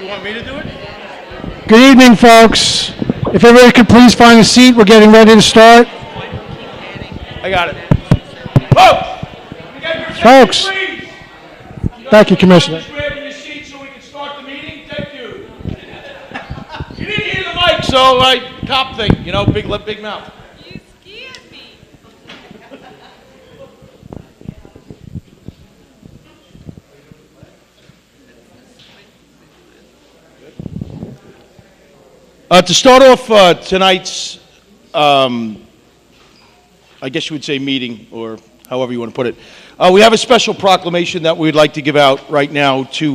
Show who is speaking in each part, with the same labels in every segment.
Speaker 1: You want me to do it?
Speaker 2: Good evening, folks. If everybody could please find a seat, we're getting ready to start.
Speaker 1: I got it. Folks!
Speaker 2: Folks. Thank you, Commissioner.
Speaker 1: Grab your seat so we can start the meeting. Thank you. You didn't hear the mic, so top thing, you know, big lip, big mouth.
Speaker 3: You scared me.
Speaker 1: To start off tonight's, I guess you would say meeting, or however you want to put it, we have a special proclamation that we'd like to give out right now to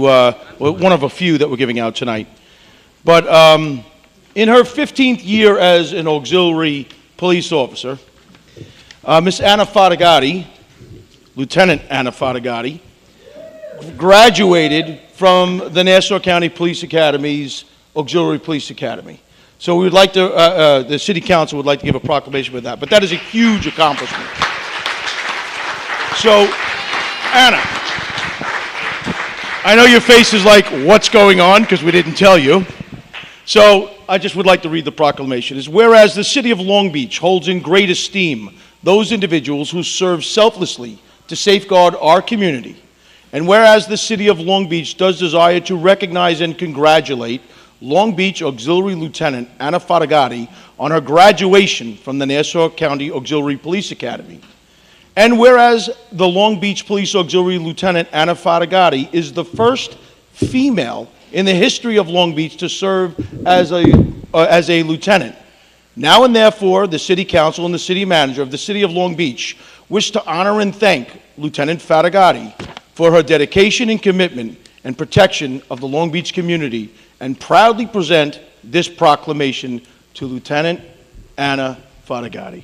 Speaker 1: one of a few that we're giving out tonight. But in her 15th year as an auxiliary police officer, Miss Anna Fatigati, Lieutenant Anna Fatigati, graduated from the Nassau County Police Academy's Auxiliary Police Academy. So we would like to, the City Council would like to give a proclamation with that. But that is a huge accomplishment. So, Anna, I know your face is like, what's going on? Because we didn't tell you. So I just would like to read the proclamation. It's whereas the City of Long Beach holds in great esteem those individuals who serve selflessly to safeguard our community. And whereas the City of Long Beach does desire to recognize and congratulate Long Beach Auxiliary Lieutenant Anna Fatigati on her graduation from the Nassau County Auxiliary Police Academy. And whereas the Long Beach Police Auxiliary Lieutenant Anna Fatigati is the first female in the history of Long Beach to serve as a lieutenant. Now and therefore, the City Council and the City Manager of the City of Long Beach wish to honor and thank Lieutenant Fatigati for her dedication and commitment and protection of the Long Beach community, and proudly present this proclamation to Lieutenant Anna Fatigati.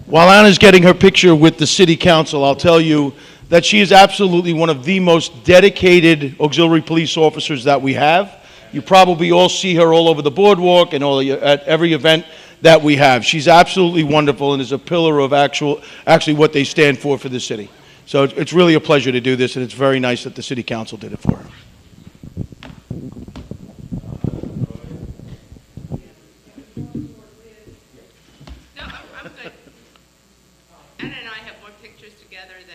Speaker 1: While Anna's getting her picture with the City Council, I'll tell you that she is absolutely one of the most dedicated auxiliary police officers that we have. You probably all see her all over the boardwalk and at every event that we have. She's absolutely wonderful and is a pillar of actually what they stand for the city. So it's really a pleasure to do this, and it's very nice that the City Council did it for her.
Speaker 3: No, I'm good. Anna and I have more pictures together than...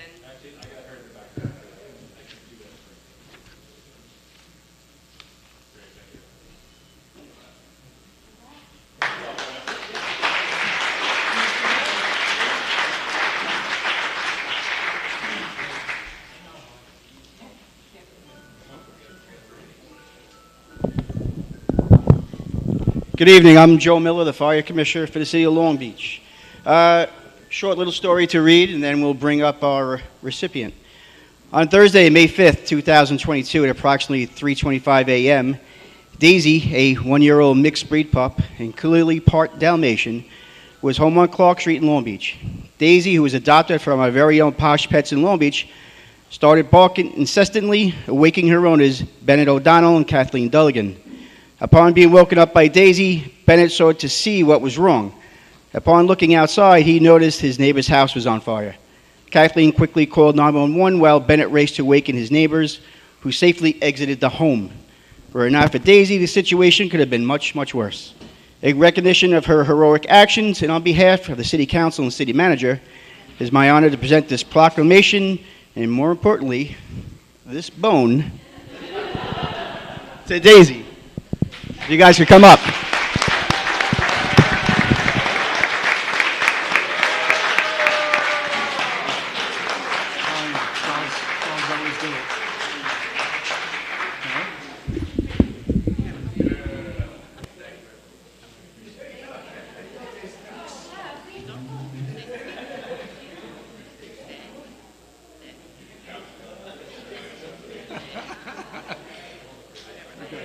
Speaker 4: Good evening. I'm Joe Miller, the Fire Commissioner for the City of Long Beach. Short little story to read, and then we'll bring up our recipient. On Thursday, May 5th, 2022, at approximately 3:25 a.m., Daisy, a one-year-old mixed breed pup and clearly part Dalmatian, was home on Clark Street in Long Beach. Daisy, who was adopted from our very own Posh Pets in Long Beach, started barking incessantly, awaking her owners, Bennett O'Donnell and Kathleen Dulligan. Upon being woken up by Daisy, Bennett sought to see what was wrong. Upon looking outside, he noticed his neighbor's house was on fire. Kathleen quickly called 911 while Bennett raced to awaken his neighbors, who safely exited the home. Were it not for Daisy, the situation could have been much, much worse. In recognition of her heroic actions, and on behalf of the City Council and City Manager, it is my honor to present this proclamation, and more importantly, this bone, to Daisy. You guys can come up.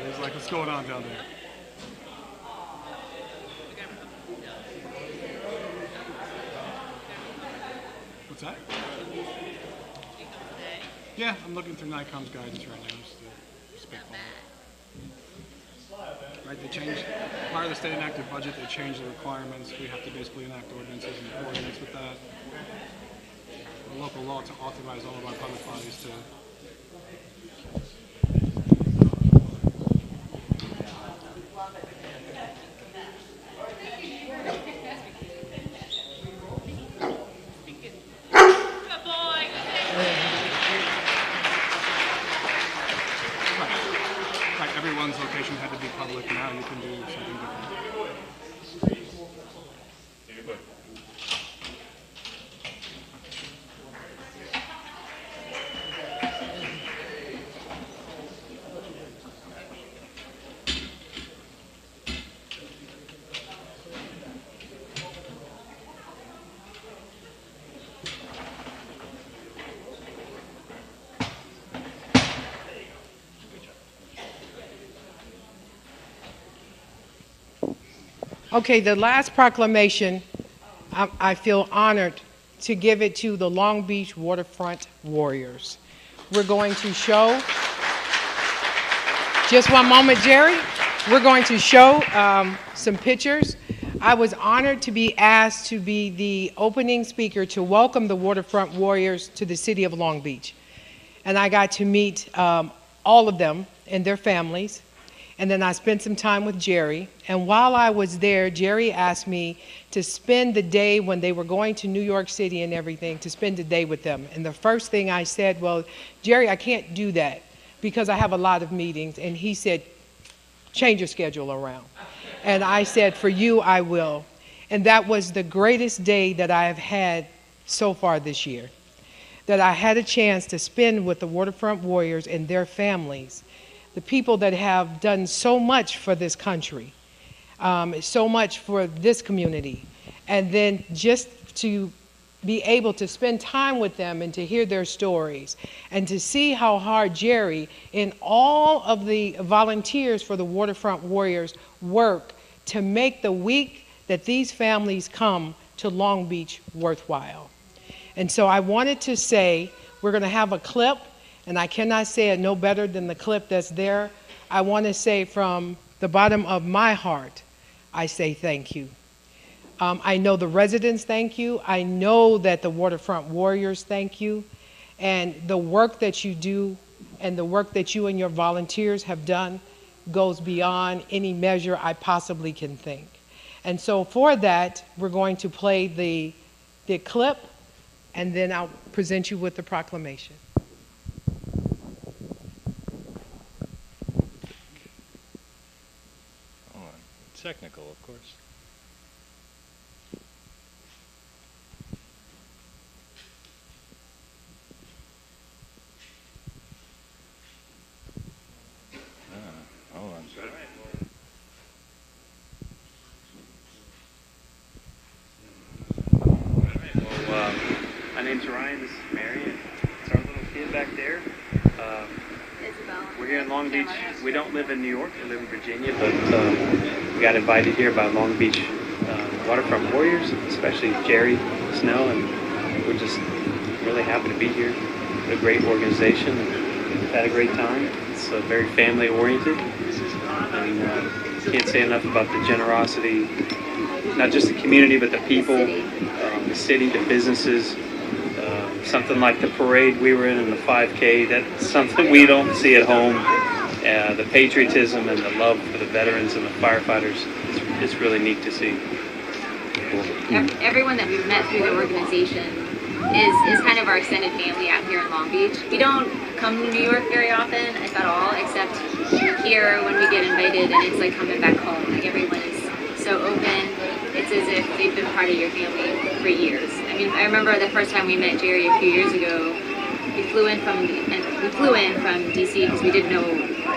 Speaker 2: It's like, what's going on down there? What's that? Yeah, I'm looking through Nikon's guidance right now. Just to speak on it.
Speaker 5: right? They changed, part of the state enacted budget, they changed the requirements. We have to basically enact ordinances and coordinates with that. The local law to authorize all of our public bodies to. Everyone's location had to be public. Now you can do something different.
Speaker 6: Okay, the last proclamation, I feel honored to give it to the Long Beach Waterfront Warriors. We're going to show, just one moment, Jerry. We're going to show some pictures. I was honored to be asked to be the opening speaker to welcome the Waterfront Warriors to the city of Long Beach. And I got to meet all of them and their families. And then I spent some time with Jerry. And while I was there, Jerry asked me to spend the day when they were going to New York City and everything, to spend the day with them. And the first thing I said, well, Jerry, I can't do that because I have a lot of meetings. And he said, change your schedule around. And I said, for you, I will. And that was the greatest day that I have had so far this year, that I had a chance to spend with the Waterfront Warriors and their families, the people that have done so much for this country, so much for this community, and then just to be able to spend time with them and to hear their stories and to see how hard Jerry and all of the volunteers for the Waterfront Warriors work to make the week that these families come to Long Beach worthwhile. And so I wanted to say, we're going to have a clip, and I cannot say it no better than the clip that's there. I want to say from the bottom of my heart, I say thank you. I know the residents thank you. I know that the Waterfront Warriors thank you. And the work that you do and the work that you and your volunteers have done goes beyond any measure I possibly can think. And so for that, we're going to play the clip, and then I'll present you with the proclamation.
Speaker 7: Technical, of course. Hold on.
Speaker 8: Well, my name's Ryan. This is Marion. It's our little kid back there. We're here in Long Beach. We don't live in New York. We live in Virginia, but we got invited here by Long Beach Waterfront Warriors, especially Jerry Snell, and we're just really happy to be here. What a great organization. We've had a great time. It's very family oriented, and can't say enough about the generosity, not just the community, but the people, the city, the businesses. Something like the parade we were in and the 5K, that's something we don't see at home. The patriotism and the love for the veterans and the firefighters, it's really neat to see.
Speaker 9: Everyone that we've met through the organization is kind of our extended family out here in Long Beach. We don't come to New York very often, if at all, except here when we get invited, and it's like coming back home. Like, everyone is so open. It's as if they've been part of your family for years. I mean, I remember the first time we met Jerry a few years ago. We flew in from DC because we didn't know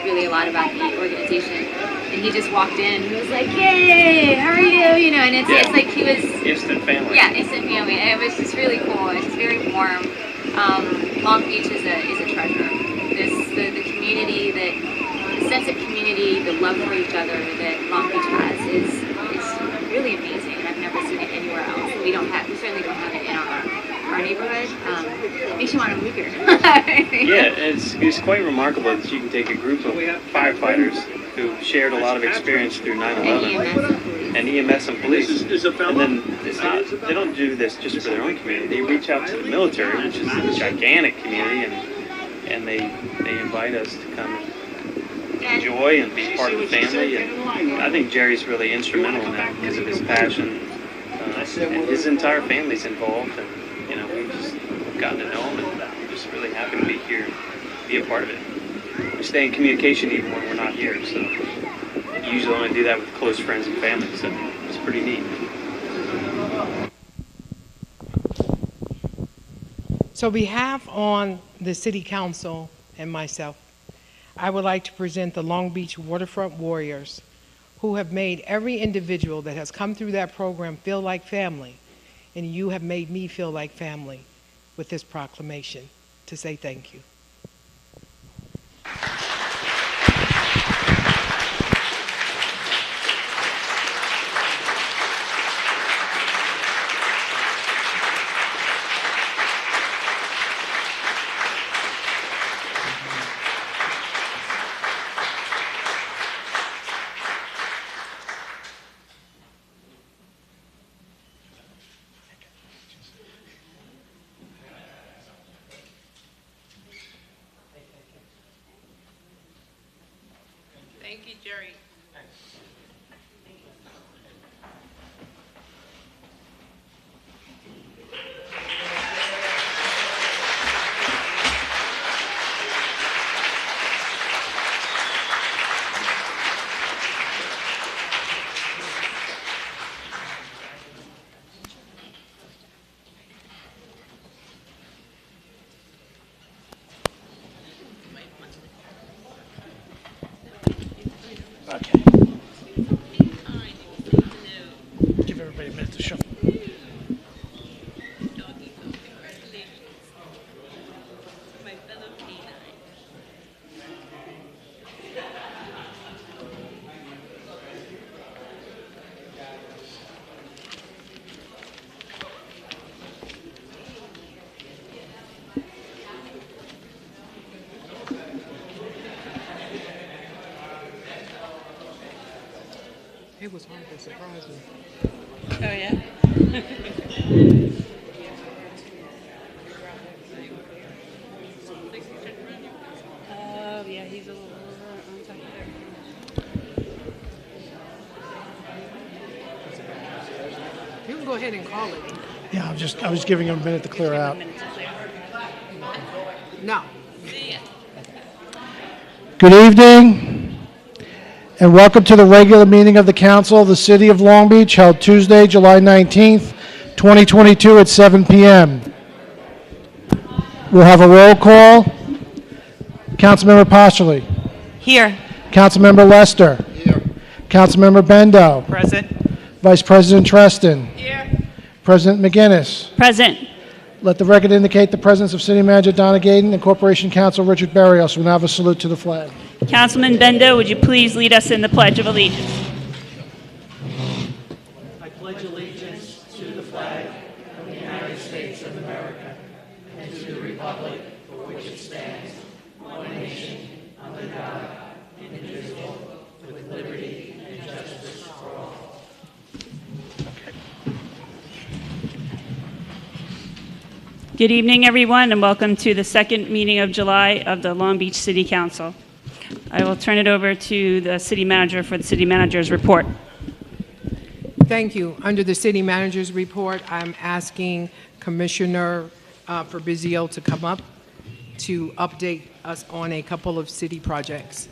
Speaker 9: really a lot about the organization, and he just walked in. And he was like, "Yay, how are you?" You know, and it's like he was
Speaker 8: instant family.
Speaker 9: Yeah, instant family, and it was just really cool. It's just very warm. Long Beach is a treasure. The community, the sense of community, the love for each other that Long Beach has is really amazing. I've never seen it anywhere else. We certainly don't have it in our neighborhood. It makes you want to move here.
Speaker 8: Yeah, it's quite remarkable that you can take a group of firefighters who shared a lot of experience through 9/11, and EMS and police. And then it's not, they don't do this just for their own community. They reach out to the military, which is a gigantic community, and they invite us to come and enjoy and be part of the family. And I think Jerry's really instrumental in that because of his passion. And his entire family's involved, and we've just gotten to know him, and I'm just really happy to be here and be a part of it. We stay in communication even when we're not here, so you usually only do that with close friends and family, so it's pretty neat.
Speaker 6: So behalf on the City Council and myself, I would like to present the Long Beach Waterfront Warriors, who have made every individual that has come through that program feel like family, and you have made me feel like family with this proclamation, to say thank you.
Speaker 3: Thank you, Jerry.
Speaker 2: Give everybody a minute to shuffle.
Speaker 6: It was hard to surprise me.
Speaker 3: Oh, yeah? Oh, yeah, he's a little on top there.
Speaker 6: You can go ahead and call it.
Speaker 2: Yeah, I was giving him a minute to clear out.
Speaker 6: No.
Speaker 2: Good evening, and welcome to the regular meeting of the Council of the City of Long Beach, held Tuesday, July 19th, 2022 at 7 p.m. We'll have a roll call. Councilmember Pashley.
Speaker 10: Here.
Speaker 2: Councilmember Lester. Here. Councilmember Bendo.
Speaker 10: Present.
Speaker 2: Vice President Treston.
Speaker 3: Here.
Speaker 2: President McGinnis.
Speaker 10: Present.
Speaker 2: Let the record indicate the presence of City Manager Donna Gaden and Corporation Counsel Richard Berrios. We'll now have a salute to the flag.
Speaker 10: Councilman Bendo, would you please lead us in the Pledge of Allegiance?
Speaker 11: I pledge allegiance to the flag of the United States of America and to the republic for which it stands, one nation, under God, indivisible, with liberty and justice for all.
Speaker 10: Good evening, everyone, and welcome to the second meeting of July of the Long Beach City Council. I will turn it over to the City Manager for the City Manager's report.
Speaker 6: Thank you. Under the City Manager's report, I'm asking Commissioner Fabrizio to come up to update us on a couple of city projects.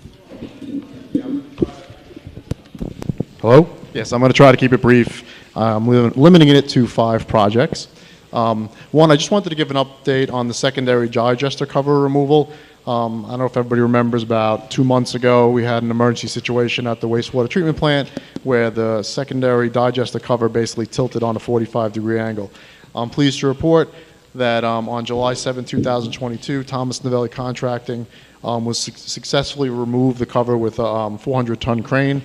Speaker 12: Hello? Yes, I'm going to try to keep it brief. I'm limiting it to 5 projects. One, I just wanted to give an update on the secondary digester cover removal. I don't know if everybody remembers, about 2 months ago, we had an emergency situation at the wastewater treatment plant where the secondary digester cover basically tilted on a 45-degree angle. I'm pleased to report that on July 7, 2022, Thomas Novelli Contracting was successfully removed the cover with a 400-ton crane.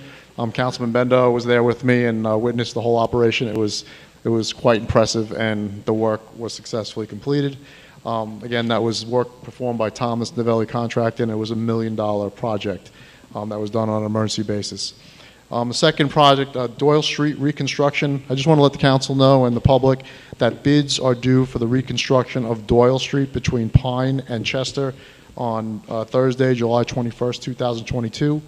Speaker 12: Councilman Bendo was there with me and witnessed the whole operation. It was quite impressive, and the work was successfully completed. Again, that was work performed by Thomas Novelli Contracting. It was $1 million project. that was done on an emergency basis. The second project, Doyle Street Reconstruction. I just want to let the council know and the public that bids are due for the reconstruction of Doyle Street between Pine and Chester on Thursday, July 21st, 2022.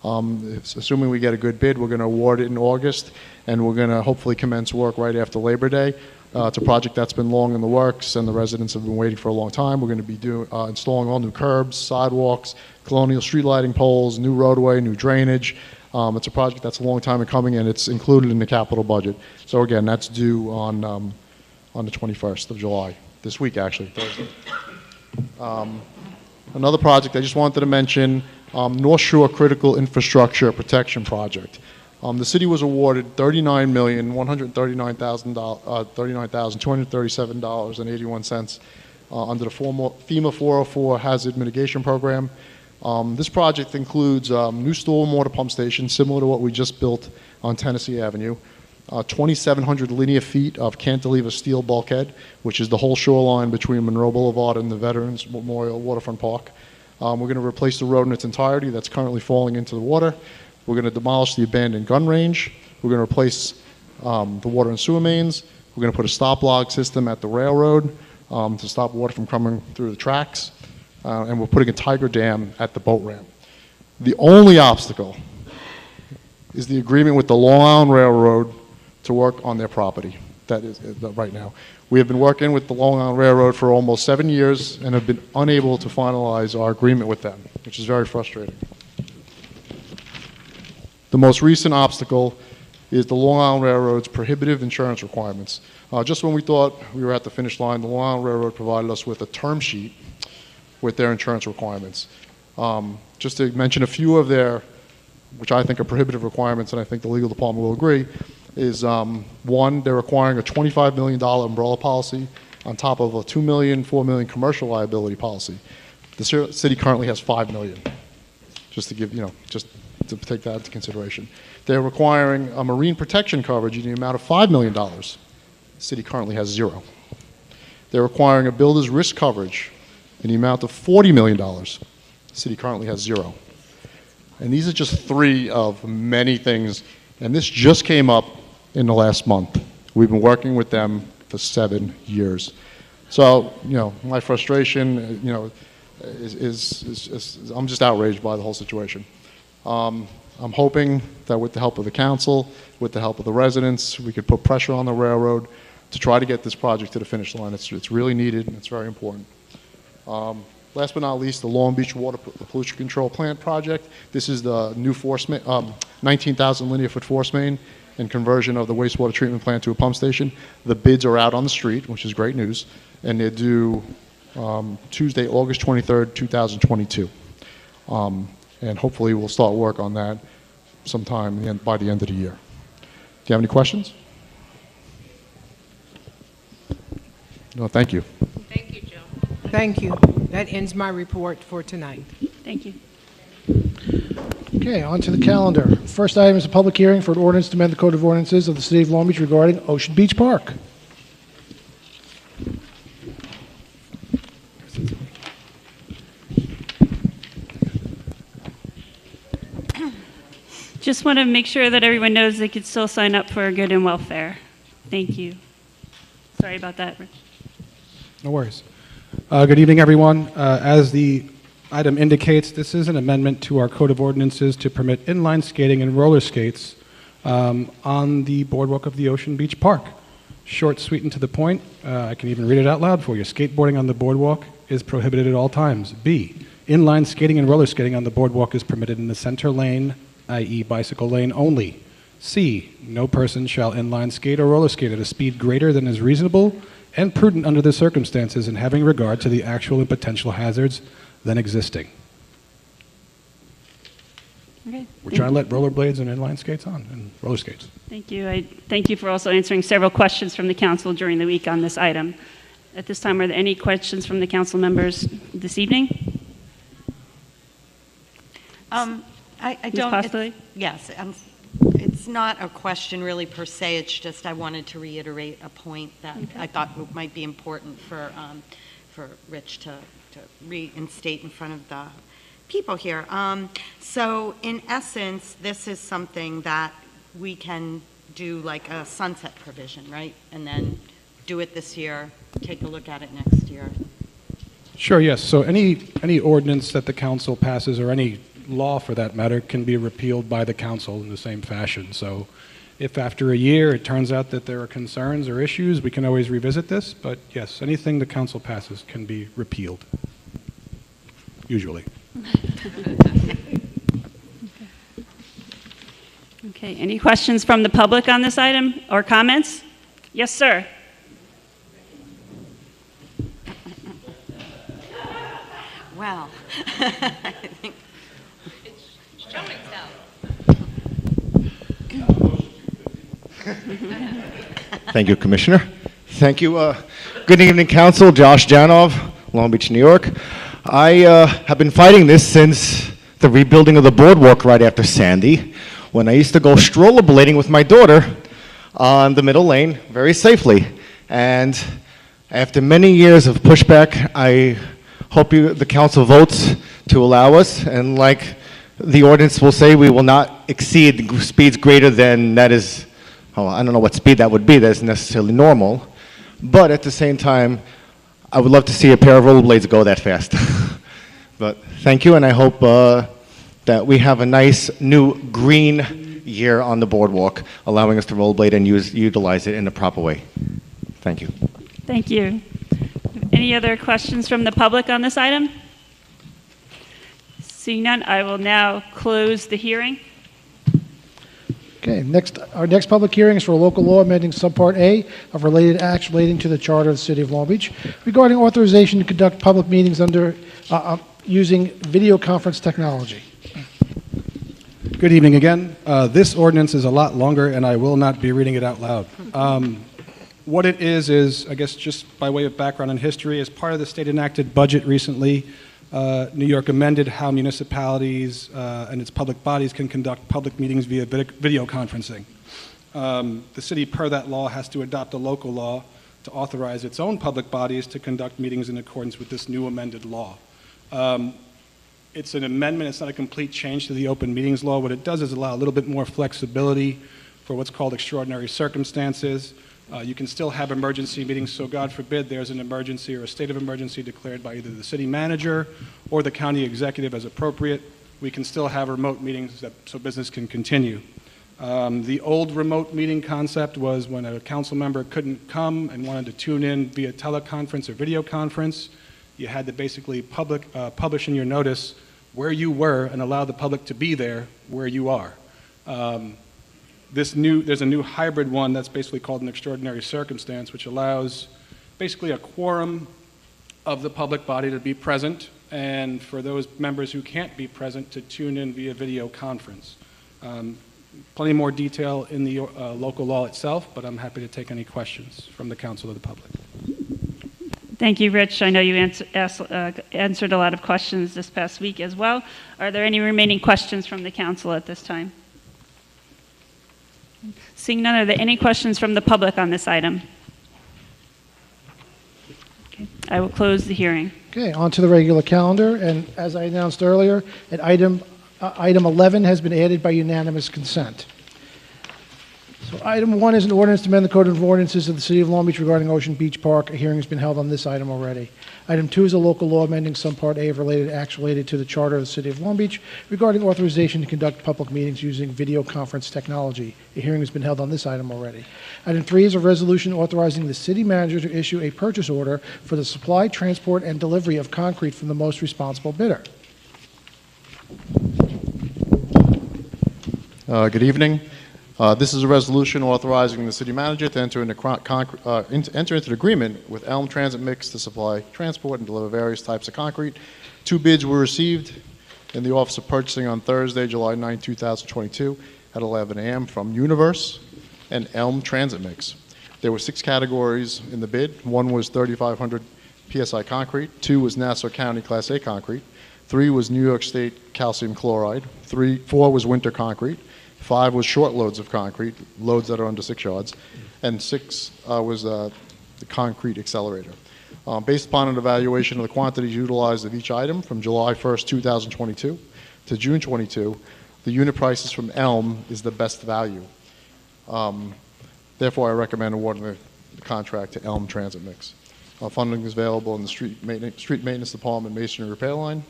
Speaker 12: Assuming we get a good bid, we're going to award it in August, and we're going to hopefully commence work right after Labor Day. It's a project that's been long in the works, and the residents have been waiting for a long time. We're going to be installing all new curbs, sidewalks, colonial street lighting poles, new roadway, new drainage. It's a project that's a long time in coming, and it's included in the capital budget. So again, that's due on the 21st of July, this week actually, Thursday. Another project I just wanted to mention, North Shore Critical Infrastructure Protection Project. The city was awarded $39,237.81 under the FEMA 404 Hazard Mitigation Program. This project includes new stormwater pump station, similar to what we just built on Tennessee Avenue, 2,700 linear feet of cantilever steel bulkhead, which is the whole shoreline between Monroe Boulevard and the Veterans Memorial Waterfront Park. We're going to replace the road in its entirety that's currently falling into the water. We're going to demolish the abandoned gun range. We're going to replace the water and sewer mains. We're going to put a stop log system at the railroad to stop water from coming through the tracks. And we're putting a tiger dam at the boat ramp. The only obstacle is the agreement with the Long Island Railroad to work on their property. That is right now. We have been working with the Long Island Railroad for almost 7 years and have been unable to finalize our agreement with them, which is very frustrating. The most recent obstacle is the Long Island Railroad's prohibitive insurance requirements. Just when we thought we were at the finish line, the Long Island Railroad provided us with a term sheet with their insurance requirements. Just to mention a few of their, which I think are prohibitive requirements, and I think the legal department will agree, is one, they're requiring a $25 million umbrella policy on top of a $2 million, $4 million commercial liability policy. The city currently has $5 million, just to give, just to take that into consideration. They're requiring a marine protection coverage in the amount of $5 million. The city currently has $0. They're requiring a builder's risk coverage in the amount of $40 million. The city currently has $0. And these are just three of many things, and this just came up in the last month. We've been working with them for 7 years. So, my frustration, is I'm just outraged by the whole situation. I'm hoping that with the help of the council, with the help of the residents, we could put pressure on the railroad to try to get this project to the finish line. It's really needed, and it's very important. Last but not least, the Long Beach Water Pollution Control Plant project. This is the new 19,000 linear foot force main and conversion of the wastewater treatment plant to a pump station. The bids are out on the street, which is great news, and they're due Tuesday, August 23rd, 2022. And hopefully we'll start work on that sometime by the end of the year. Do you have any questions? No, thank you.
Speaker 3: Thank you, Joe.
Speaker 6: Thank you. That ends my report for tonight.
Speaker 10: Thank you.
Speaker 2: Okay, on to the calendar. First item is a public hearing for an ordinance to amend the Code of Ordinances of the City of Long Beach regarding Ocean Beach Park.
Speaker 10: Just want to make sure that everyone knows they could still sign up for good and welfare. Thank you. Sorry about that, Rich.
Speaker 5: No worries. Good evening, everyone. As the item indicates, this is an amendment to our Code of Ordinances to permit inline skating and roller skates on the boardwalk of the Ocean Beach Park. Short, sweet, and to the point. I can even read it out loud for you. Skateboarding on the boardwalk is prohibited at all times. B, inline skating and roller skating on the boardwalk is permitted in the center lane, i.e. bicycle lane only. C, no person shall inline skate or roller skate at a speed greater than is reasonable and prudent under the circumstances and having regard to the actual and potential hazards then existing.
Speaker 10: Okay.
Speaker 5: We're trying to let rollerblades and inline skates on, and roller skates.
Speaker 10: Thank you. I thank you for also answering several questions from the council during the week on this item. At this time, are there any questions from the council members this evening?
Speaker 13: I
Speaker 10: Ms.
Speaker 13: don't.
Speaker 10: Postleigh?
Speaker 13: Yes, it's not a question really per se. It's just I wanted to reiterate a point that I thought might be important for Rich to reinstate in front of people here. So in essence, this is something that we can do like a sunset provision, right? And then do it this year, take a look at it next year.
Speaker 5: Sure, yes. So any ordinance that the council passes, or any law for that matter, can be repealed by the council in the same fashion. So if after a year it turns out that there are concerns or issues, we can always revisit this. But yes, anything the council passes can be repealed, usually.
Speaker 10: Okay, any questions from the public on this item or comments? Yes, sir.
Speaker 13: Well, I think
Speaker 3: Show and tell.
Speaker 14: Thank you, Commissioner. Thank you. Good evening, Council. Josh Janov, Long Beach, New York. I have been fighting this since the rebuilding of the boardwalk right after Sandy, when I used to go rollerblading with my daughter on the middle lane very safely. And after many years of pushback, I hope the council votes to allow us. And like the ordinance will say, we will not exceed speeds greater than that is, oh, I don't know what speed that would be, that is necessarily normal. But at the same time, I would love to see a pair of rollerblades go that fast. But thank you, and I hope that we have a nice new green year on the boardwalk, allowing us to rollerblade and utilize it in a proper way. Thank you.
Speaker 10: Thank you. Any other questions from the public on this item? Seeing none, I will now close the hearing.
Speaker 2: Okay, our next public hearing is for a local law amending Subpart A of related acts relating to the Charter of the City of Long Beach regarding authorization to conduct public meetings using video conference technology.
Speaker 5: Good evening again. This ordinance is a lot longer, and I will not be reading it out loud. What it is, I guess just by way of background and history, as part of the state enacted budget recently, New York amended how municipalities and its public bodies can conduct public meetings via video conferencing. The city, per that law, has to adopt a local law to authorize its own public bodies to conduct meetings in accordance with this new amended law. It's an amendment, it's not a complete change to the open meetings law. What it does is allow a little bit more flexibility for what's called extraordinary circumstances. You can still have emergency meetings, so God forbid there's an emergency or a state of emergency declared by either the city manager or the county executive as appropriate. We can still have remote meetings so business can continue. The old remote meeting concept was when a council member couldn't come and wanted to tune in via teleconference or video conference, you had to basically publish in your notice where you were and allow the public to be there where you are. There's a new hybrid one that's basically called an extraordinary circumstance, which allows basically a quorum of the public body to be present, and for those members who can't be present to tune in via video conference. Plenty more detail in the local law itself, but I'm happy to take any questions from the council or the public.
Speaker 10: Thank you, Rich. I know you answered a lot of questions this past week as well. Are there any remaining questions from the council at this time? Seeing none, are there any questions from the public on this item? Okay, I will close the hearing.
Speaker 2: Okay, on to the regular calendar, and as I announced earlier, item 11 has been added by unanimous consent. So item 1 is an ordinance to amend the Code of Ordinances of the City of Long Beach regarding Ocean Beach Park. A hearing has been held on this item already. Item 2 is a local law amending Subpart A of related acts related to the Charter of the City of Long Beach regarding authorization to conduct public meetings using video conference technology. A hearing has been held on this item already. Item 3 is a resolution authorizing the city manager to issue a purchase order for the supply, transport, and delivery of concrete from the most responsible bidder.
Speaker 12: Good evening. This is a resolution authorizing the city manager to enter into an agreement with Elm Transit Mix to supply, transport, and deliver various types of concrete. 2 bids were received in the Office of Purchasing on Thursday, July 9, 2022 at 11 a.m. from Universe and Elm Transit Mix. There were 6 categories in the bid. 1 was 3,500 PSI concrete. 2 was Nassau County Class A concrete. 3 was New York State calcium chloride. 4 was winter concrete. 5 was short loads of concrete, loads that are under 6 yards, and 6 was the concrete accelerator. Based upon an evaluation of the quantities utilized of each item from July 1st, 2022 to June 22, the unit prices from Elm is the best value. Therefore, I recommend awarding the contract to Elm Transit Mix. Funding is available in the Street Maintenance Department Masonry Repair Line. Do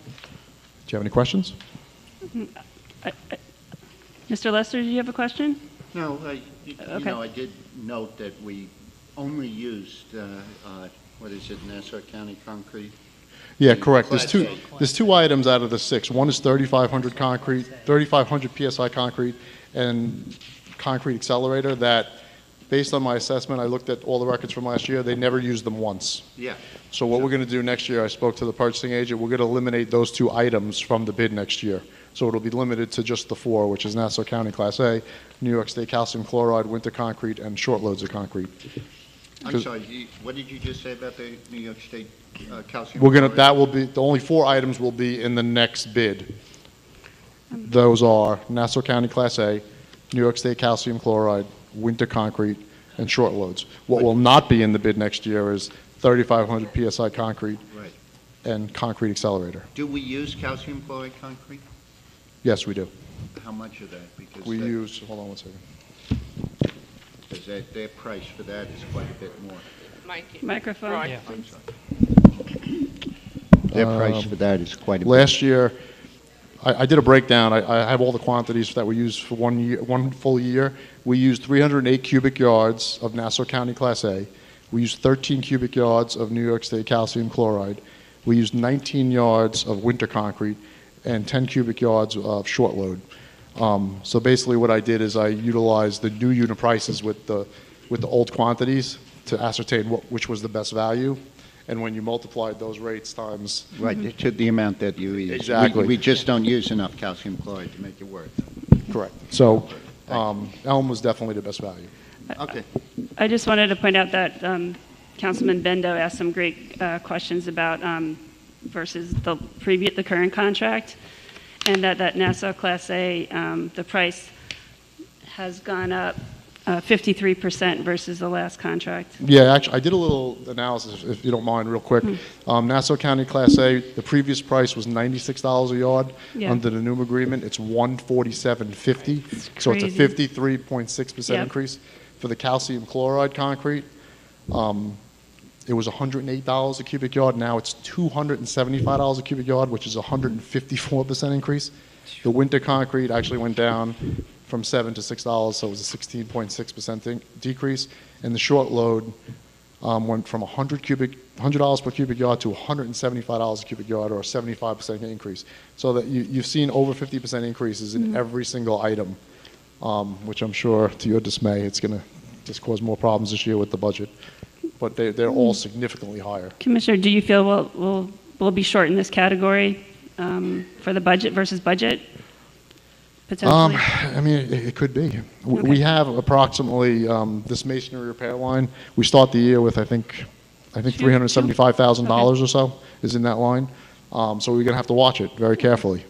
Speaker 12: you have any questions?
Speaker 10: Mr. Lester, do you have a question?
Speaker 15: No, you
Speaker 10: Okay.
Speaker 15: know, I did note that we only used, what is it, Nassau County Concrete?
Speaker 12: Yeah, correct.
Speaker 15: Class
Speaker 12: There's two items out of the 6. One is 3,500 concrete, 3,500 PSI concrete, and concrete accelerator that, based on my assessment, I looked at all the records from last year, they never used them once.
Speaker 15: Yeah.
Speaker 12: So what we're going to do next year, I spoke to the purchasing agent, we're going to eliminate those 2 items from the bid next year. So it'll be limited to just the 4, which is Nassau County Class A, New York State calcium chloride, winter concrete, and short loads of concrete.
Speaker 15: I'm sorry, what did you just say about the New York State calcium?
Speaker 12: We're going to,
Speaker 15: chloride?
Speaker 12: that will be, the only 4 items will be in the next bid. Those are Nassau County Class A, New York State calcium chloride, winter concrete, and short loads. What will not be in the bid next year is 3,500 PSI concrete
Speaker 15: Right.
Speaker 12: and concrete accelerator.
Speaker 15: Do we use calcium chloride concrete?
Speaker 12: Yes, we do.
Speaker 15: How much of that? Because
Speaker 12: We
Speaker 15: that-
Speaker 12: use, hold on one second.
Speaker 15: because their price for that is quite a bit more.
Speaker 10: Microphone.
Speaker 6: Right.
Speaker 15: I'm sorry. Their price for that is quite a bit.
Speaker 12: Last year, I did a breakdown. I have all the quantities that were used for 1 year, 1 full year. We used 308 cubic yards of Nassau County Class A. We used 13 cubic yards of New York State calcium chloride. We used 19 yards of winter concrete and 10 cubic yards of short load. So basically what I did is I utilized the new unit prices with the old quantities to ascertain which was the best value. And when you multiplied those rates times...
Speaker 15: Right, to the amount that you use.
Speaker 12: Exactly.
Speaker 15: We just don't use enough calcium chloride to make it worth.
Speaker 12: Correct. So Elm was definitely the best value.
Speaker 15: Okay.
Speaker 10: I just wanted to point out that Councilman Bendo asked some great questions about versus the current contract, and that Nassau Class A, the price has gone up 53% versus the last contract.
Speaker 12: Yeah, actually, I did a little analysis, if you don't mind, real quick. Nassau County Class A, the previous price was $96 a yard.
Speaker 10: Yeah.
Speaker 12: Under the new agreement, it's $147.50. So it's a
Speaker 10: crazy.
Speaker 12: 53.6%
Speaker 10: Yep.
Speaker 12: increase. For the calcium chloride concrete, it was $108 a cubic yard. Now it's $275 a cubic yard, which is a 154% increase. The winter concrete actually went down from $7 to $6, so it was a 16.6% decrease. And the short load went from $100 per cubic yard to $175 a cubic yard, or a 75% increase. So that you've seen over 50% increases in every single item, which I'm sure, to your dismay, it's going to just cause more problems this year with the budget. But they're all significantly higher.
Speaker 10: Commissioner, do you feel we'll be short in this category for the budget versus budget? Potentially?
Speaker 12: I mean, it could be. We have approximately this masonry repair line. We start the year with I think $375,000 or so is in that line. So we're going to have to watch it very carefully.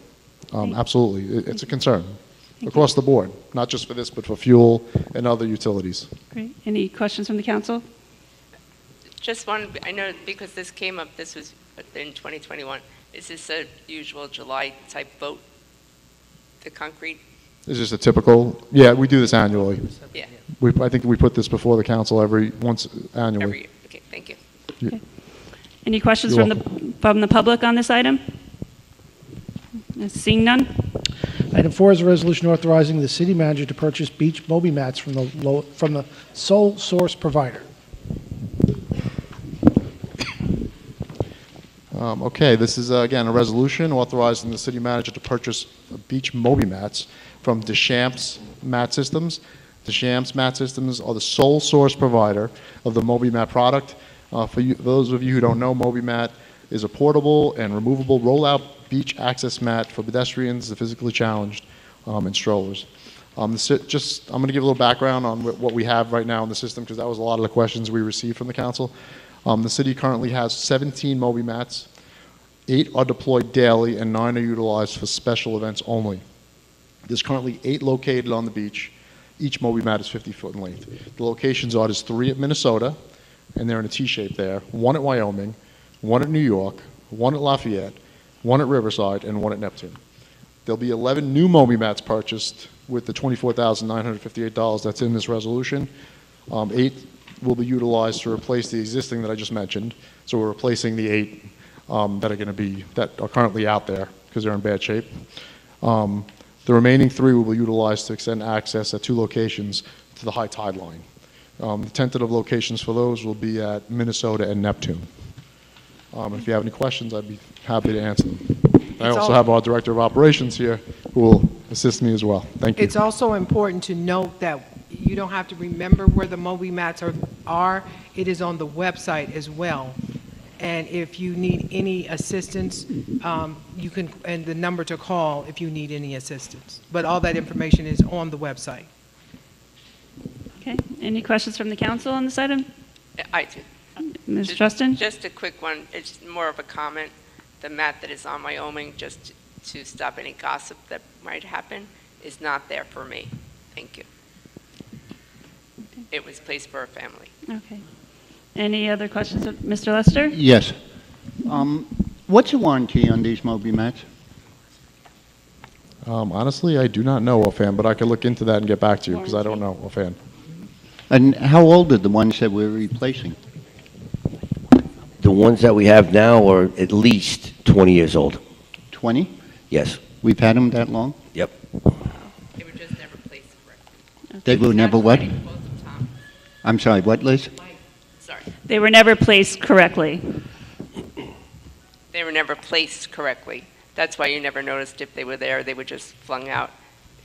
Speaker 12: Absolutely, it's a concern across the board, not just for this, but for fuel and other utilities.
Speaker 10: Great. Any questions from the council?
Speaker 3: Just one, I know because this came up, this was in 2021. Is this a usual July type vote? The concrete?
Speaker 12: It's just a typical, yeah, we do this annually.
Speaker 3: Yeah,
Speaker 12: I think we put this before the council once annually.
Speaker 3: every year. Okay, thank you.
Speaker 10: Okay. Any questions
Speaker 12: You're
Speaker 10: from the public on this item? Seeing none?
Speaker 2: Item 4 is a resolution authorizing the city manager to purchase beach Moby mats from the sole source provider.
Speaker 12: Okay, this is again a resolution authorizing the city manager to purchase beach Moby mats from Deschamps Mat Systems. Deschamps Mat Systems are the sole source provider of the Moby mat product. For those of you who don't know, Moby mat is a portable and removable rollout beach access mat for pedestrians, the physically challenged, and strollers. I'm going to give a little background on what we have right now in the system, because that was a lot of the questions we received from the council. The city currently has 17 Moby mats. 8 are deployed daily, and 9 are utilized for special events only. There's currently 8 located on the beach. Each Moby mat is 50 foot in length. The locations are: there's 3 at Minnesota, and they're in a T shape there. One at Wyoming, one at New York, one at Lafayette, one at Riverside, and one at Neptune. There'll be 11 new Moby mats purchased with the $24,958 that's in this resolution. 8 will be utilized to replace the existing that I just mentioned. So we're replacing the 8 that are currently out there because they're in bad shape. The remaining 3 will be utilized to extend access at 2 locations to the high tide line. The tentative locations for those will be at Minnesota and Neptune. If you have any questions, I'd be happy to answer them. I also have our Director of Operations here who will assist me as well. Thank you.
Speaker 6: It's also important to note that you don't have to remember where the Moby mats are. It is on the website as well. And if you need any assistance, you can, and the number to call if you need any assistance. But all that information is on the website.
Speaker 10: Okay. Any questions from the council on this item?
Speaker 3: I do.
Speaker 10: Ms. Trustin?
Speaker 3: Just a quick one. It's more of a comment. The mat that is on Wyoming, just to stop any gossip that might happen, is not there for me. Thank you. It was placed for a family.
Speaker 10: Okay. Any other questions of Mr. Lester?
Speaker 15: Yes. What's the warranty on these Moby mats?
Speaker 12: Honestly, I do not know offhand, but I could look into that and get back to you because I don't know offhand.
Speaker 15: And how old are the ones that we're replacing?
Speaker 16: The ones that we have now are at least 20 years old.
Speaker 15: 20?
Speaker 16: Yes.
Speaker 15: We've had them that long?
Speaker 16: Yep.
Speaker 3: They were just never placed correctly.
Speaker 15: They were never what? I'm sorry, what, Liz?
Speaker 3: Sorry.
Speaker 10: They were never placed correctly.
Speaker 3: They were never placed correctly. That's why you never noticed if they were there. They were just flung out,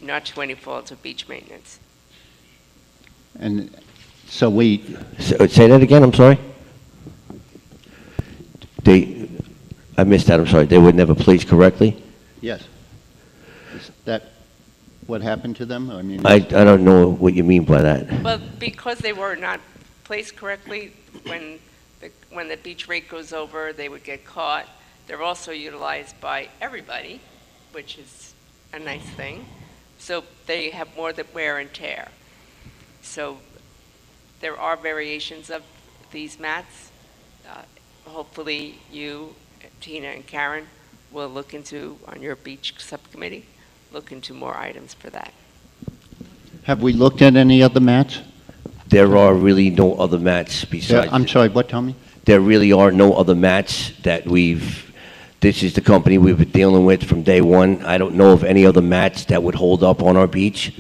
Speaker 3: not to any fault of beach maintenance.
Speaker 15: And so we...
Speaker 16: Say that again, I'm sorry? I missed that, I'm sorry. They were never placed correctly?
Speaker 15: Yes. Is that what happened to them? I mean,
Speaker 16: I don't know what you mean by that.
Speaker 3: Well, because they were not placed correctly, when the beach rate goes over, they would get caught. They're also utilized by everybody, which is a nice thing. So they have more than wear and tear. So there are variations of these mats. Hopefully you, Tina and Karen, will look into, on your beach subcommittee, look into more items for that.
Speaker 15: have we looked at any other mats?
Speaker 16: There are really no other mats besides...
Speaker 15: I'm sorry, what, Tommy?
Speaker 16: There really are no other mats that this is the company we've been dealing with from day one. I don't know of any other mats that would hold up on our beach.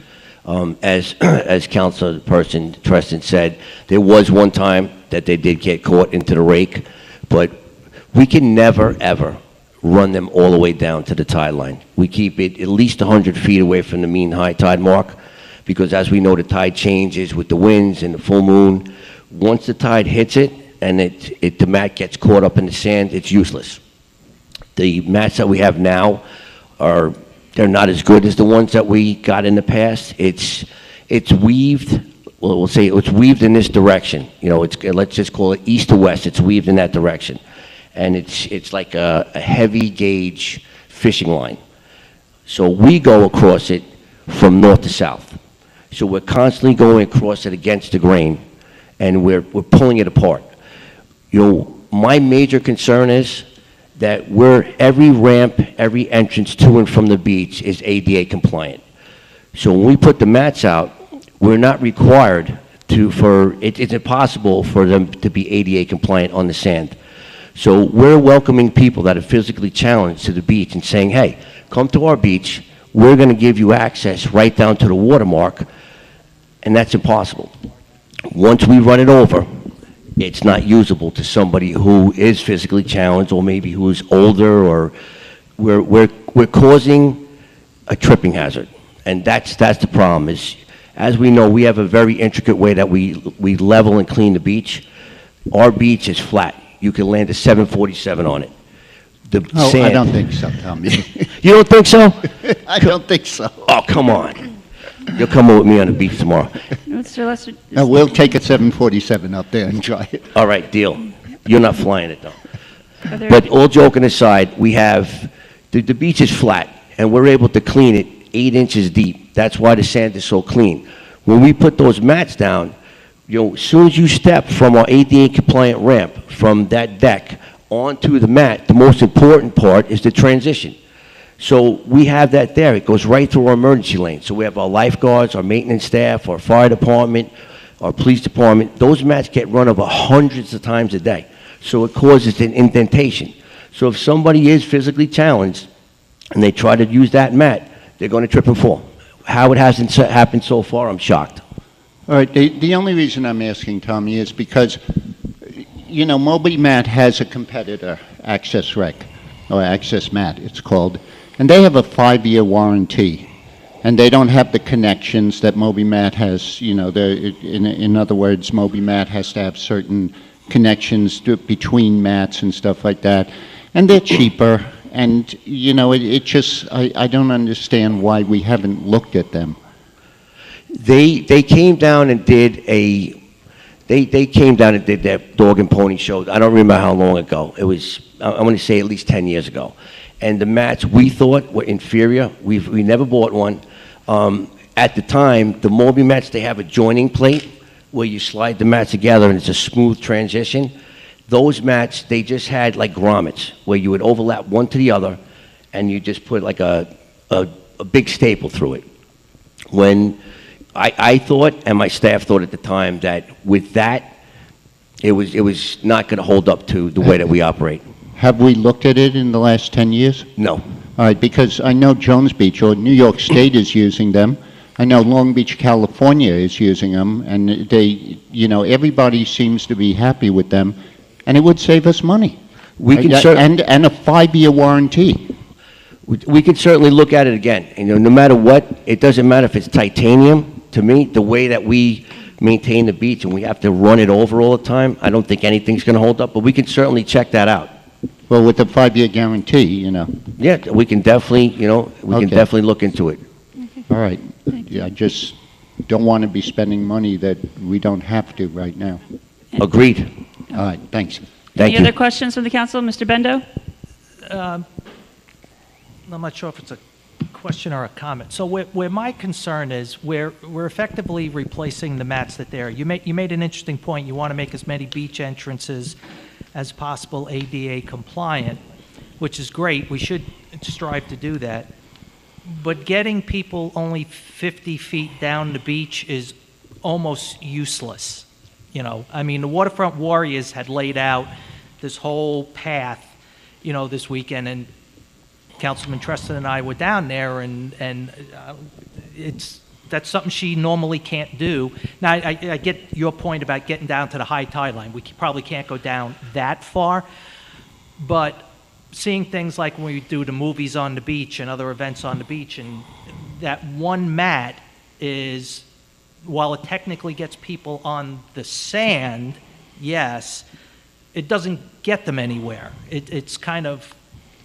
Speaker 16: As Councilperson Treston said, there was one time that they did get caught into the rake, but we can never, ever run them all the way down to the tide line. We keep it at least 100 feet away from the mean high tide mark, because as we know, the tide changes with the winds and the full moon. Once the tide hits it and the mat gets caught up in the sand, it's useless. The mats that we have now they're not as good as the ones that we got in the past. It's weaved. Well, we'll say it's weaved in this direction. You know, let's just call it east to west. It's weaved in that direction, and it's like a heavy gauge fishing line. So we go across it from north to south. So we're constantly going across it against the grain, and we're pulling it apart. You know, my major concern is that every ramp, every entrance to and from the beach is ADA compliant. So when we put the mats out, we're not required it's impossible for them to be ADA compliant on the sand. So we're welcoming people that are physically challenged to the beach and saying, hey, come to our beach, we're gonna give you access right down to the watermark, and that's impossible. Once we run it over, it's not usable to somebody who is physically challenged or maybe who is older, or we're causing a tripping hazard. And that's the problem is, as we know, we have a very intricate way that we level and clean the beach. Our beach is flat. You can land a 747 on it.
Speaker 15: I don't think so, Tommy.
Speaker 16: You don't think so?
Speaker 15: I don't think so.
Speaker 16: Oh, come on. You'll come with me on the beach tomorrow.
Speaker 10: Mr. Lester?
Speaker 15: No, we'll take a 747 up there and try it.
Speaker 16: All right, deal. You're not flying it, though.
Speaker 10: Are there-
Speaker 16: But all joking aside, we have, the beach is flat, and we're able to clean it 8 inches deep. That's why the sand is so clean. When we put those mats down, as soon as you step from our ADA compliant ramp from that deck onto the mat, the most important part is the transition. So we have that there. It goes right through our emergency lane. So we have our lifeguards, our maintenance staff, our fire department, our police department. Those mats get run over hundreds of times a day. So it causes an indentation. So if somebody is physically challenged and they try to use that mat, they're going to trip and fall. How it hasn't happened so far, I'm shocked.
Speaker 15: All right, the only reason I'm asking, Tommy, is because, Moby Mat has a competitor, Access Rec, or Access Mat, it's called, and they have a 5-year warranty, and they don't have the connections that Moby Mat has. In other words, Moby Mat has to have certain connections between mats and stuff like that, and they're cheaper, and, it just, I don't understand why we haven't looked at them.
Speaker 16: They came down and did that dog and pony show. I don't remember how long ago. It was, I want to say at least 10 years ago. And the mats we thought were inferior. We never bought one. At the time, the Moby mats, they have a joining plate where you slide the mats together and it's a smooth transition. Those mats, they just had like grommets where you would overlap one to the other and you just put like a big staple through it. When I thought, and my staff thought at the time, that with that, it was not going to hold up to the way that we operate.
Speaker 15: Have we looked at it in the last 10 years?
Speaker 16: No.
Speaker 15: All right, because I know Jones Beach or New York State is using them. I know Long Beach, California is using them, and they, everybody seems to be happy with them, and it would save us money.
Speaker 16: We can
Speaker 15: and a 5-year warranty.
Speaker 16: We could certainly look at it again. No matter what, it doesn't matter if it's titanium. To me, the way that we maintain the beach and we have to run it over all the time, I don't think anything's going to hold up, but we can certainly check that out.
Speaker 15: Well, with the 5-year guarantee,
Speaker 16: Yeah, we can definitely, can definitely look into it.
Speaker 15: All right. Yeah, I just don't want to be spending money that we don't have to right now.
Speaker 16: Agreed.
Speaker 15: All right, thanks.
Speaker 16: Thank you.
Speaker 10: Any other questions from the council? Mr. Bendo?
Speaker 17: I'm not sure if it's a question or a comment. So where my concern is, we're effectively replacing the mats that there. You made an interesting point. You want to make as many beach entrances as possible ADA compliant, which is great. We should strive to do that. But getting people only 50 feet down the beach is almost useless. The Waterfront Warriors had laid out this whole path, this weekend, and Councilman Treston and I were down there, and that's something she normally can't do. Now, I get your point about getting down to the high tide line. We probably can't go down that far, but seeing things like when we do the movies on the beach and other events on the beach, and that one mat is, while it technically gets people on the sand, yes, it doesn't get them anywhere. It's kind of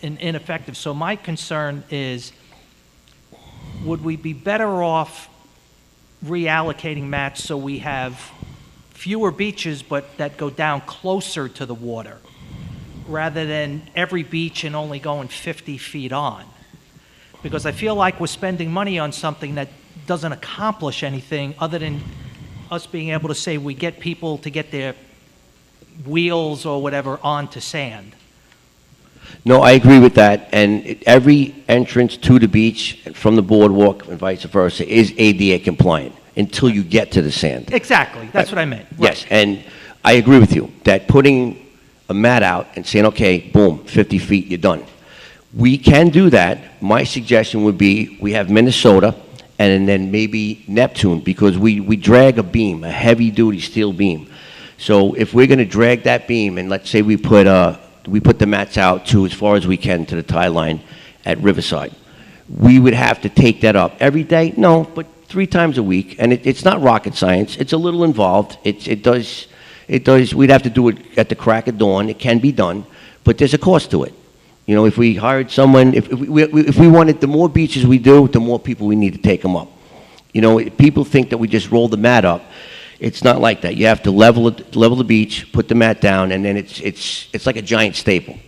Speaker 17: ineffective. So my concern is, would we be better off reallocating mats so we have fewer beaches but that go down closer to the water, rather than every beach and only going 50 feet on? Because I feel like we're spending money on something that doesn't accomplish anything other than us being able to say we get people to get their wheels or whatever onto sand.
Speaker 16: No, I agree with that. And every entrance to the beach from the boardwalk and vice versa is ADA compliant until you get to the sand.
Speaker 17: Exactly. That's what I meant. Right.
Speaker 16: Yes, and I agree with you that putting a mat out and saying, okay, boom, 50 feet, you're done. We can do that. My suggestion would be we have Minnesota and then maybe Neptune, because we drag a beam, a heavy-duty steel beam. So if we're going to drag that beam, and let's say we put the mats out to as far as we can to the tide line at Riverside, we would have to take that up every day? No, but 3 times a week. And it's not rocket science. It's a little involved. It does. We'd have to do it at the crack of dawn. It can be done, but there's a cost to it. If we hired someone, if we wanted, the more beaches we do, the more people we need to take them up. People think that we just roll the mat up. It's not like that. You have to level the beach, put the mat down, and then it's like a giant staple,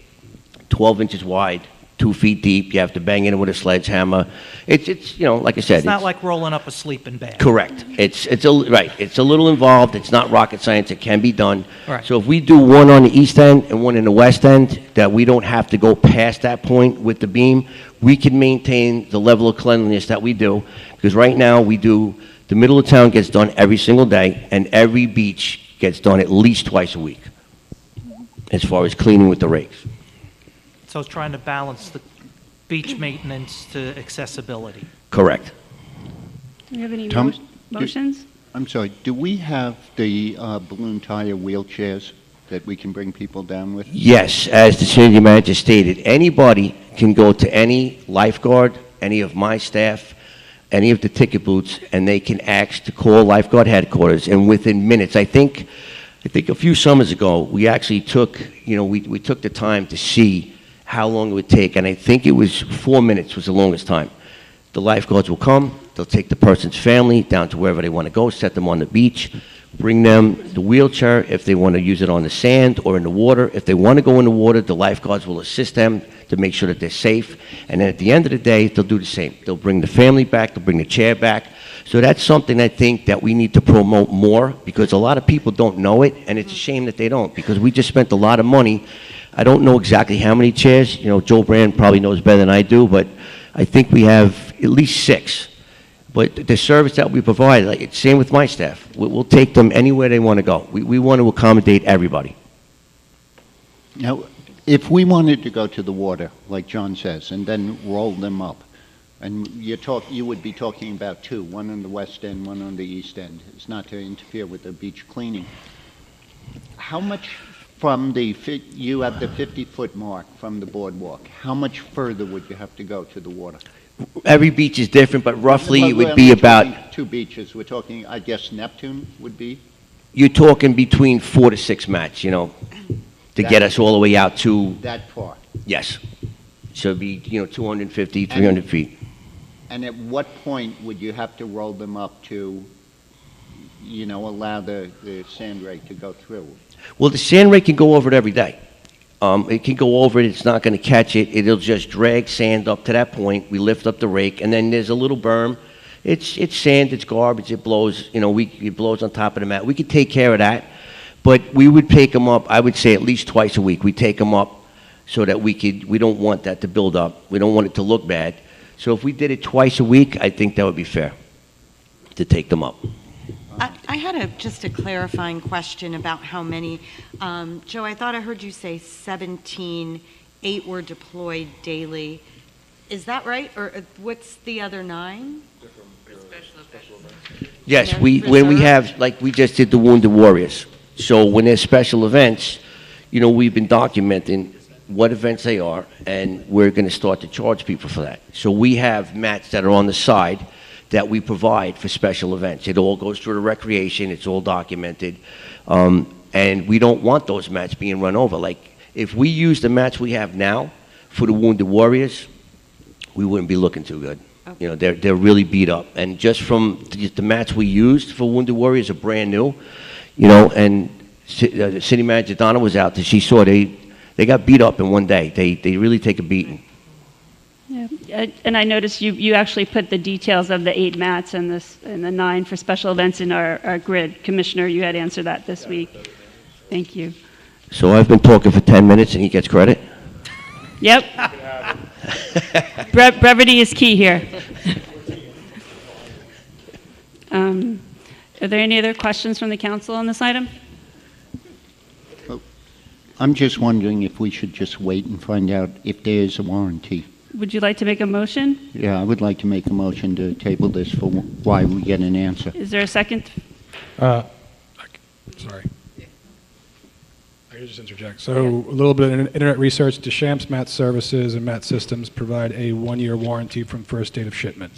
Speaker 16: 12 inches wide, 2 feet deep. You have to bang it in with a sledgehammer. It's you know, like I said,
Speaker 17: It's not like rolling up a sleeping bag.
Speaker 16: correct. Right. It's a little involved. It's not rocket science. It can be done.
Speaker 17: Right.
Speaker 16: So if we do one on the east end and one in the west end, that we don't have to go past that point with the beam, we can maintain the level of cleanliness that we do. Because right now we do, the middle of town gets done every single day, and every beach gets done at least twice a week, as far as cleaning with the rakes.
Speaker 17: So it's trying to balance the beach maintenance to accessibility.
Speaker 16: Correct.
Speaker 10: Do we have any
Speaker 15: Tom,
Speaker 10: motions?
Speaker 15: I'm sorry, do we have the balloon tire wheelchairs that we can bring people down with?
Speaker 16: Yes, as the city manager stated, anybody can go to any lifeguard, any of my staff, any of the ticket booths, and they can ask to call lifeguard headquarters, and within minutes, I think a few summers ago, we actually took, we took the time to see how long it would take, and I think it was 4 minutes was the longest time. The lifeguards will come, they'll take the person's family down to wherever they want to go, set them on the beach, bring them the wheelchair if they want to use it on the sand or in the water. If they want to go in the water, the lifeguards will assist them to make sure that they're safe. And then at the end of the day, they'll do the same. They'll bring the family back, they'll bring the chair back. So that's something I think that we need to promote more, because a lot of people don't know it, and it's a shame that they don't, because we just spent a lot of money. I don't know exactly how many chairs. Joe Brand probably knows better than I do, but I think we have at least 6. But the service that we provide, like it's same with my staff. We'll take them anywhere they want to go. We want to accommodate everybody.
Speaker 15: Now, if we wanted to go to the water, like John says, and then roll them up, and you would be talking about 2, one on the west end, one on the east end. It's not to interfere with the beach cleaning. How much from you have the 50-foot mark from the boardwalk, how much further would you have to go to the water?
Speaker 16: Every beach is different, but roughly it would
Speaker 15: Well,
Speaker 16: be
Speaker 15: we're
Speaker 16: about,
Speaker 15: talking 2 beaches. We're talking, I guess, Neptune would be?
Speaker 16: you're talking between 4 to 6 mats, to get us all the way out to,
Speaker 15: That far.
Speaker 16: yes. So it'd be, 250, 300 feet.
Speaker 15: And at what point would you have to roll them up to, allow the sand rake to go through?
Speaker 16: Well, the sand rake can go over it every day. It can go over it, it's not going to catch it, it'll just drag sand up to that point. We lift up the rake, and then there's a little berm. It's sand, it's garbage, it blows, it blows on top of the mat. We could take care of that, but we would take them up, I would say at least twice a week. We take them up so that we don't want that to build up. We don't want it to look bad. So if we did it twice a week, I think that would be fair to take them up.
Speaker 13: I had just a clarifying question about how many. Joe, I thought I heard you say 17, 8 were deployed daily. Is that right? Or what's the other 9?
Speaker 16: Yes,
Speaker 13: And
Speaker 16: when we
Speaker 13: reserve?
Speaker 16: have, like we just did the Wounded Warriors. So when there's special events, we've been documenting what events they are, and we're going to start to charge people for that. So we have mats that are on the side that we provide for special events. It all goes through the recreation, it's all documented, and we don't want those mats being run over. Like, if we use the mats we have now for the Wounded Warriors, we wouldn't be looking too good.
Speaker 13: Okay.
Speaker 16: They're really beat up, and just from the mats we used for Wounded Warriors are brand new, and the city manager Donna was out there, she saw they got beat up in one day. They really take a beating.
Speaker 10: Yeah, and I noticed you actually put the details of the 8 mats and the 9 for special events in our grid. Commissioner, you had answered that this week. Thank you.
Speaker 16: So I've been talking for 10 minutes and he gets credit?
Speaker 10: Yep. Brevity is key here. Are there any other questions from the council on this item?
Speaker 15: I'm just wondering if we should just wait and find out if there is a warranty.
Speaker 10: Would you like to make a motion?
Speaker 15: Yeah, I would like to make a motion to table this for why we get an answer.
Speaker 10: Is there a second?
Speaker 5: Sorry. I could just interject. So a little bit of internet research. Deschamps Mat Services and Mat Systems provide a 1-year warranty from first date of shipment.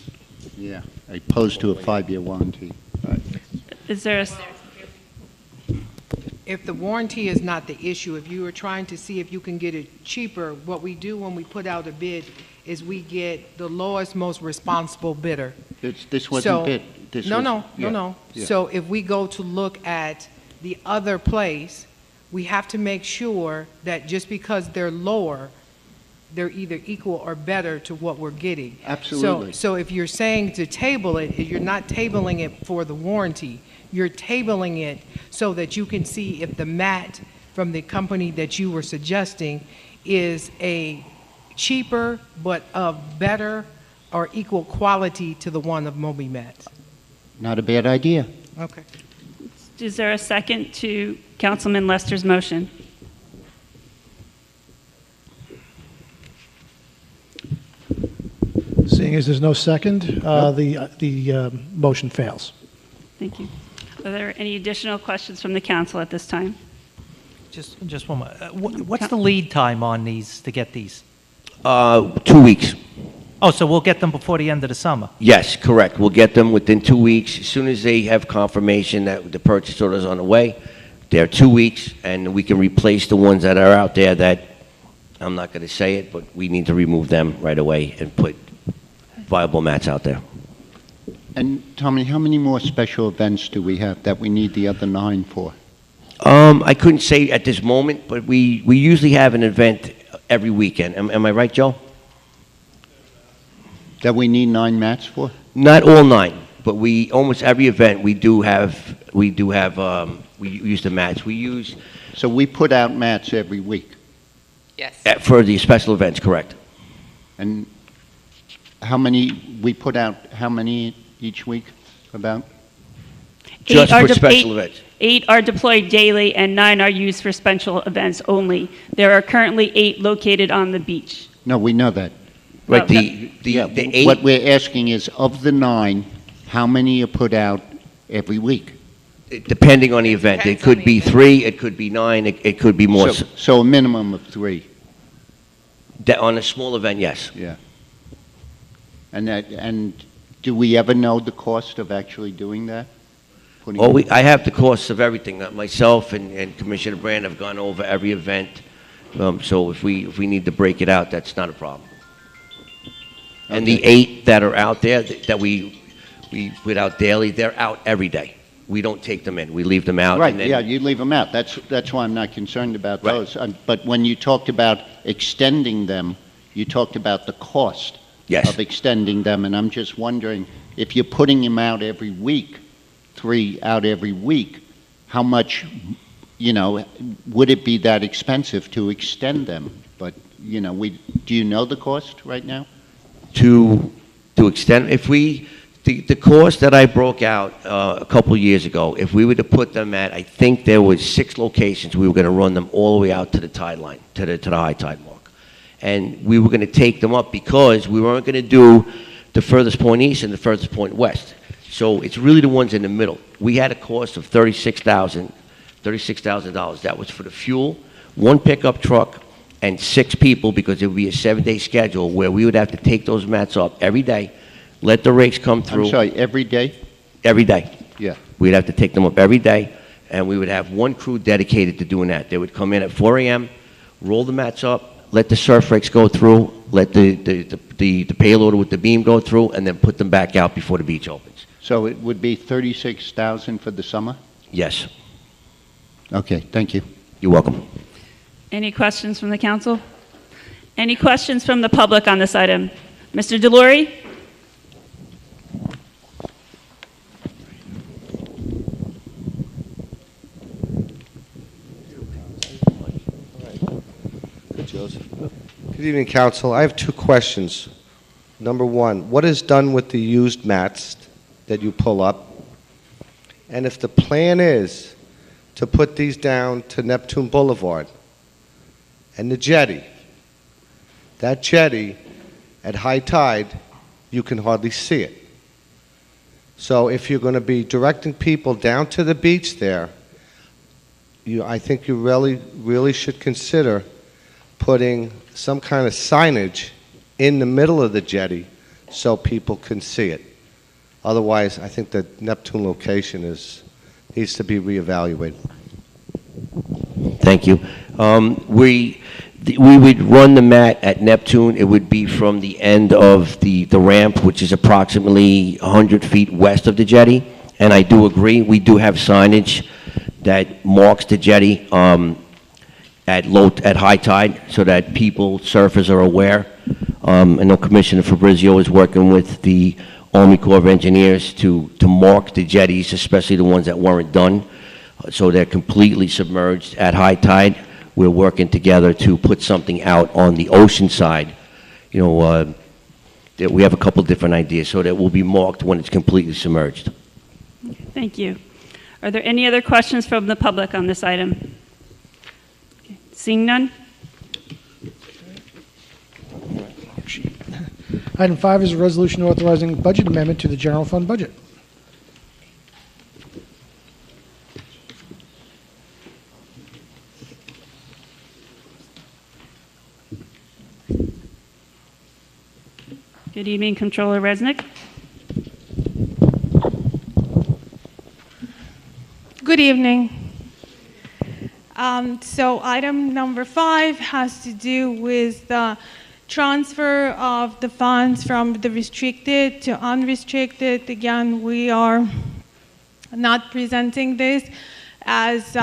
Speaker 15: Yeah, opposed to a 5-year warranty.
Speaker 10: Is there a...
Speaker 6: If the warranty is not the issue, if you are trying to see if you can get it cheaper, what we do when we put out a bid is we get the lowest, most responsible bidder.
Speaker 15: This wasn't bid.
Speaker 6: No.
Speaker 15: Yeah.
Speaker 6: So if we go to look at the other place, we have to make sure that just because they're lower, they're either equal or better to what we're getting.
Speaker 15: Absolutely.
Speaker 6: So if you're saying to table it, you're not tabling it for the warranty. You're tabling it so that you can see if the mat from the company that you were suggesting is a cheaper but of better or equal quality to the one of Moby Mats.
Speaker 15: Not a bad idea.
Speaker 6: Okay.
Speaker 10: Is there a second to Councilman Lester's motion?
Speaker 2: Seeing as there's no second, the motion fails.
Speaker 10: Thank you. Are there any additional questions from the council at this time?
Speaker 17: Just one more. What's the lead time on these, to get these?
Speaker 16: 2 weeks.
Speaker 17: Oh, so we'll get them before the end of the summer?
Speaker 16: Yes, correct. We'll get them within 2 weeks. As soon as they have confirmation that the purchase order is on the way, they're 2 weeks, and we can replace the ones that are out there that, I'm not going to say it, but we need to remove them right away and put viable mats out there.
Speaker 15: And Tommy, how many more special events do we have that we need the other 9 for?
Speaker 16: I couldn't say at this moment, but we usually have an event every weekend. Am I right, Joe?
Speaker 15: That we need 9 mats for?
Speaker 16: Not all 9, but almost every event we use the mats. We use
Speaker 15: So we put out mats every week.
Speaker 3: Yes.
Speaker 16: for the special events, correct?
Speaker 15: And how many, we put out how many each week about?
Speaker 16: Just for special events.
Speaker 10: 8 are deployed daily and 9 are used for special events only. There are currently 8 located on the beach.
Speaker 15: No, we know that.
Speaker 16: Right,
Speaker 10: Oh,
Speaker 16: the 8.
Speaker 15: What we're asking is, of the 9, how many are put out every week?
Speaker 16: Depending on the event. It
Speaker 3: Depends on
Speaker 16: could
Speaker 3: the
Speaker 16: be
Speaker 3: event.
Speaker 16: 3, it could be 9, it could be more.
Speaker 15: So a minimum of 3,
Speaker 16: On a small event, yes.
Speaker 15: yeah. And do we ever know the cost of actually doing that? Putting-
Speaker 16: Well, I have the costs of everything. Myself and Commissioner Brand have gone over every event. So if we need to break it out, that's not a problem. And the 8 that are out there that we put out daily, they're out every day. We don't take them in. We leave them out.
Speaker 15: Right,
Speaker 16: and then-
Speaker 15: yeah, you leave them out. That's why I'm not concerned about
Speaker 16: Right.
Speaker 15: those. But when you talked about extending them, you talked about the cost
Speaker 16: Yes.
Speaker 15: of extending them, and I'm just wondering, if you're putting them out every week, 3 out every week, how much, would it be that expensive to extend them? But, do you know the cost right now?
Speaker 16: to extend, the course that I broke out a couple years ago, if we were to put them at, I think there was 6 locations, we were going to run them all the way out to the tide line, to the high tide mark. And we were going to take them up because we weren't going to do the furthest point east and the furthest point west. So it's really the ones in the middle. We had a cost of $36,000. That was for the fuel, 1 pickup truck, and 6 people, because it would be a 7-day schedule where we would have to take those mats up every day, let the rakes come through.
Speaker 15: I'm sorry, every day?
Speaker 16: Every day.
Speaker 15: Yeah.
Speaker 16: We'd have to take them up every day, and we would have 1 crew dedicated to doing that. They would come in at 4 a.m., roll the mats up, let the surf rakes go through, let the payloader with the beam go through, and then put them back out before the beach opens.
Speaker 15: So it would be $36,000 for the summer?
Speaker 16: Yes.
Speaker 15: Okay, thank you.
Speaker 16: You're welcome.
Speaker 10: Any questions from the council? Any questions from the public on this item? Mr. Delory?
Speaker 18: Joseph. Good evening, Council. I have 2 questions. Number 1, what is done with the used mats that you pull up? And if the plan is to put these down to Neptune Boulevard and the jetty, that jetty at high tide, you can hardly see it. So if you're going to be directing people down to the beach there, I think you really should consider putting some kind of signage in the middle of the jetty so people can see it. Otherwise, I think the Neptune location needs to be reevaluated.
Speaker 16: Thank you. We would run the mat at Neptune. It would be from the end of the ramp, which is approximately 100 feet west of the jetty. And I do agree, we do have signage that marks the jetty. at high tide so that people, surfers are aware. I know Commissioner Fabrizio is working with the Army Corps of Engineers to mark the jetties, especially the ones that weren't done, so they're completely submerged at high tide. We're working together to put something out on the ocean side. You know, that we have a couple different ideas, so that it will be marked when it's completely submerged.
Speaker 10: Thank you. Are there any other questions from the public on this item? Okay. Seeing none?
Speaker 2: Item 5 is a resolution authorizing budget amendment to the general fund budget.
Speaker 10: Good evening, Controller Resnick.
Speaker 19: Good evening. So item number 5 has to do with the transfer of the funds from the restricted to unrestricted. Again, we are not presenting this as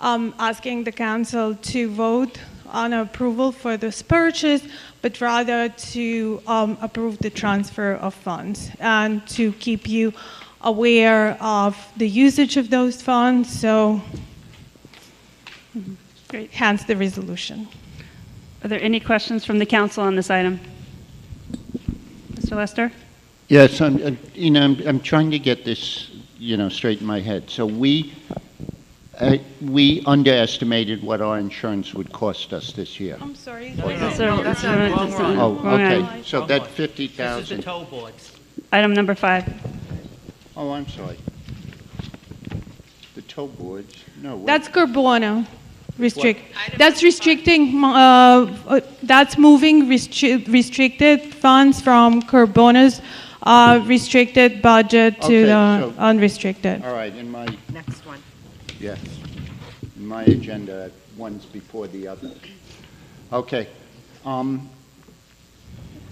Speaker 19: asking the council to vote on approval for this purchase, but rather to approve the transfer of funds and to keep you aware of the usage of those funds. So,
Speaker 10: Great.
Speaker 19: hence the resolution.
Speaker 10: Are there any questions from the council on this item? Mr. Lester?
Speaker 15: Yes, I'm trying to get this, straight in my head. So we underestimated what our insurance would cost us this year.
Speaker 19: I'm sorry.
Speaker 10: That's
Speaker 15: Oh,
Speaker 10: wrong
Speaker 15: okay.
Speaker 10: item.
Speaker 15: So that
Speaker 17: This is
Speaker 15: 50,000.
Speaker 17: the tow boards.
Speaker 10: Item number 5.
Speaker 15: Oh, I'm sorry. The tow boards. No. wait.
Speaker 19: That's Carbono. That's restricting, that's moving restricted funds from Carbona's restricted budget to
Speaker 15: Okay,
Speaker 19: the
Speaker 15: so-
Speaker 19: unrestricted.
Speaker 15: All right, in my,
Speaker 13: Next one.
Speaker 15: yes, in my agenda, one's before the other. Okay.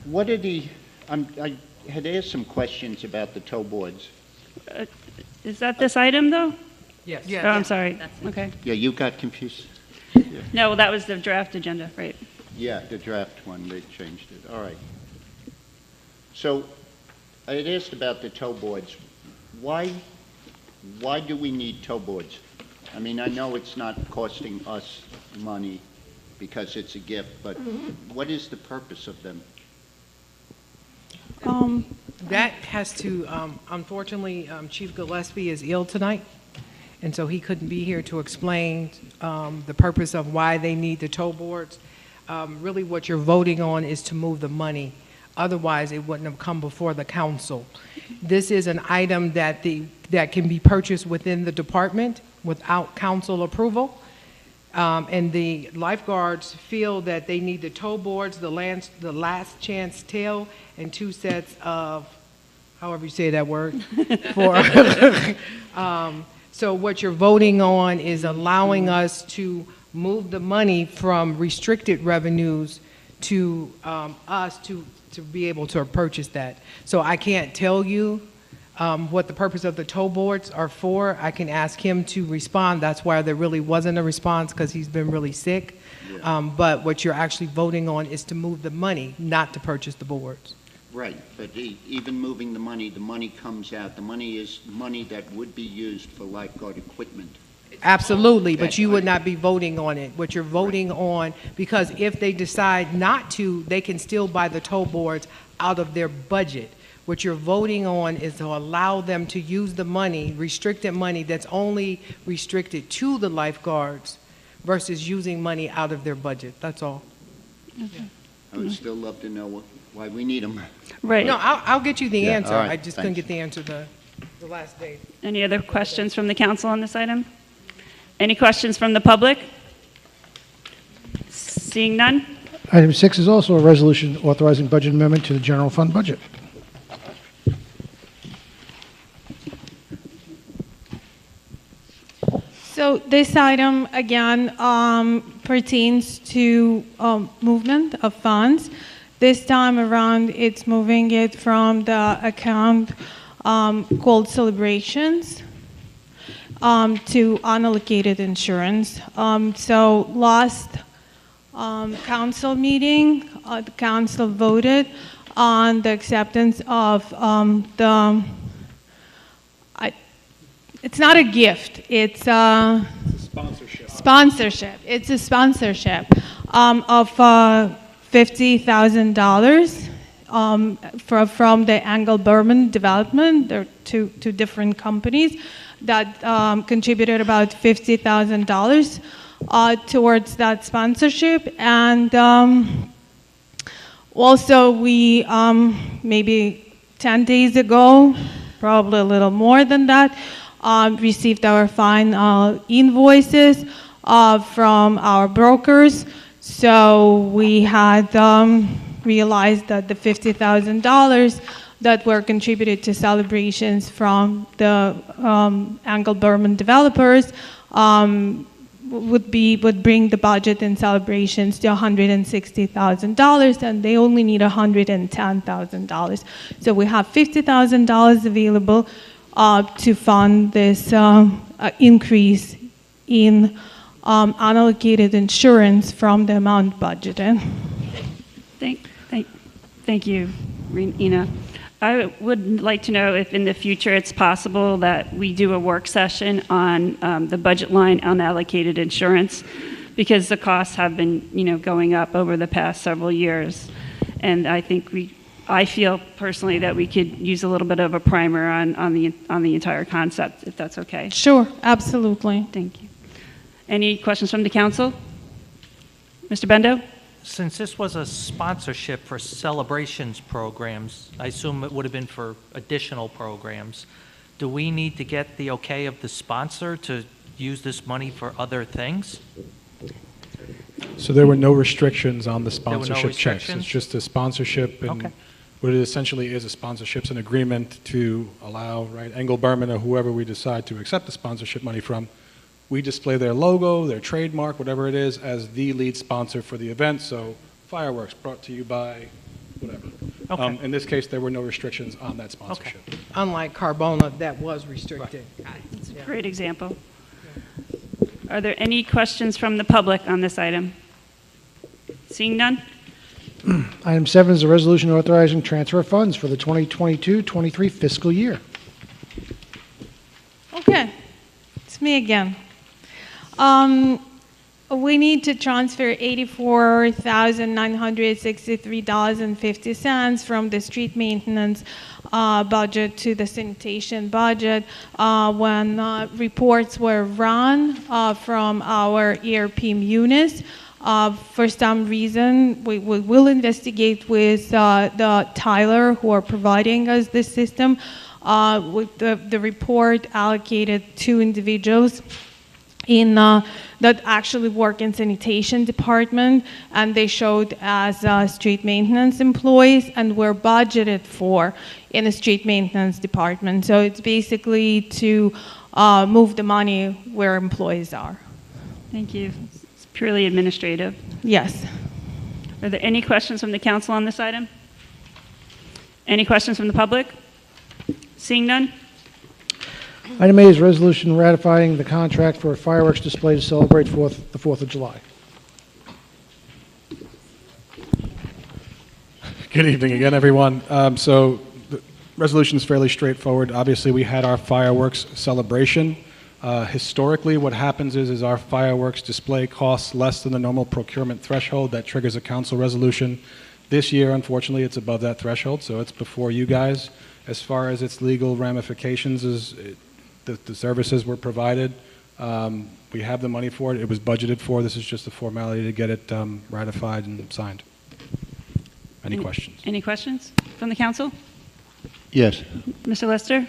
Speaker 15: What are the, I had asked some questions about the tow boards.
Speaker 10: Is that this item, though?
Speaker 17: Yes.
Speaker 10: Oh, I'm sorry. Okay.
Speaker 15: Yeah, you got confused?
Speaker 10: No, well, that was the draft agenda, right?
Speaker 15: Yeah, the draft one, they changed it. All right. So I had asked about the tow boards. Why do we need tow boards? I mean, I know it's not costing us money because it's a gift, but what is the purpose of them?
Speaker 6: That has to, unfortunately, Chief Gillespie is ill tonight, and so he couldn't be here to explain the purpose of why they need the tow boards. Really, what you're voting on is to move the money. Otherwise, it wouldn't have come before the council. This is an item that can be purchased within the department without council approval. And the lifeguards feel that they need the tow boards, the last chance tail, and 2 sets of, however you say that word, so what you're voting on is allowing us to move the money from restricted revenues to us to be able to purchase that. So I can't tell you what the purpose of the tow boards are for. I can ask him to respond. That's why there really wasn't a response, because he's been really sick.
Speaker 15: Yeah.
Speaker 6: But what you're actually voting on is to move the money, not to purchase the boards.
Speaker 15: Right, but even moving the money comes out. The money is money that would be used for lifeguard equipment.
Speaker 6: Absolutely, but you would not be voting on it. What you're voting on, because if they decide not to, they can still buy the tow boards out of their budget. What you're voting on is to allow them to use the money, restricted money that's only restricted to the lifeguards versus using money out of their budget. That's all.
Speaker 15: I would still love to know why we need them.
Speaker 10: Right.
Speaker 6: No, I'll get you the
Speaker 15: Yeah,
Speaker 6: answer.
Speaker 15: all right,
Speaker 6: I just couldn't
Speaker 15: thanks.
Speaker 6: get the answer the last day.
Speaker 10: Any other questions from the council on this item? Any questions from the public? Seeing none?
Speaker 2: Item 6 is also a resolution authorizing budget amendment to the general fund budget.
Speaker 19: So this item, again, pertains to movement of funds. This time around, it's moving it from the account called Celebrations. to unallocated insurance. So last council meeting, the council voted on the acceptance of it's not a gift, it's a sponsorship. It's a sponsorship of $50,000 from the Engelberman Development. There are two different companies that contributed about $50,000 towards that sponsorship. And also we, maybe 10 days ago, probably a little more than that, received our final invoices from our brokers. So we had realized that the $50,000 that were contributed to celebrations from the Engelberman developers would bring the budget in celebrations to $160,000, and they only need $110,000. So we have $50,000 available to fund this increase in unallocated insurance from the amount budgeted.
Speaker 10: Thank you, Ina. I would like to know if in the future it's possible that we do a work session on the budget line unallocated insurance, because the costs have been, going up over the past several years, and I feel personally that we could use a little bit of a primer on the entire concept, if that's okay.
Speaker 19: Sure, absolutely.
Speaker 10: Thank you. Any questions from the council? Mr. Bendo?
Speaker 17: Since this was a sponsorship for celebrations programs, I assume it would have been for additional programs. Do we need to get the okay of the sponsor to use this money for other things?
Speaker 5: So there were no restrictions on the sponsorship checks.
Speaker 17: restrictions?
Speaker 5: It's just a sponsorship, and
Speaker 17: Okay.
Speaker 5: what it essentially is, a sponsorship's an agreement to allow, right, Engelberman or whoever we decide to accept the sponsorship money from, we display their logo, their trademark, whatever it is, as the lead sponsor for the event. So fireworks brought to you by whatever.
Speaker 17: Okay.
Speaker 5: In this case, there were no restrictions on that sponsorship.
Speaker 6: Unlike Carbona, that was restricted.
Speaker 10: That's a great example. Are there any questions from the public on this item? Seeing none?
Speaker 2: Item 7 is a resolution authorizing transfer of funds for the 2022-23 fiscal year.
Speaker 19: Okay, it's me again. We need to transfer $84,963.50 from the street maintenance budget to the sanitation budget when reports were run from our ERP munis. For some reason, we will investigate with the Tyler, who are providing us this system. With the report allocated 2 individuals that actually work in sanitation department, and they showed as street maintenance employees and were budgeted for in the street maintenance department. So it's basically to move the money where employees are.
Speaker 10: Thank you. It's purely administrative.
Speaker 19: Yes.
Speaker 10: Are there any questions from the council on this item? Any questions from the public? Seeing none?
Speaker 2: Item A is a resolution ratifying the contract for a fireworks display to celebrate the 4th of July.
Speaker 5: Good evening again, everyone. So the resolution is fairly straightforward. Obviously, we had our fireworks celebration. Historically, what happens is our fireworks display costs less than the normal procurement threshold that triggers a council resolution. This year, unfortunately, it's above that threshold, so it's before you guys. As far as its legal ramifications, the services were provided. We have the money for it. It was budgeted for. This is just a formality to get it ratified and signed. Any questions?
Speaker 10: Any questions from the council?
Speaker 15: Yes.
Speaker 10: Mr. Lester?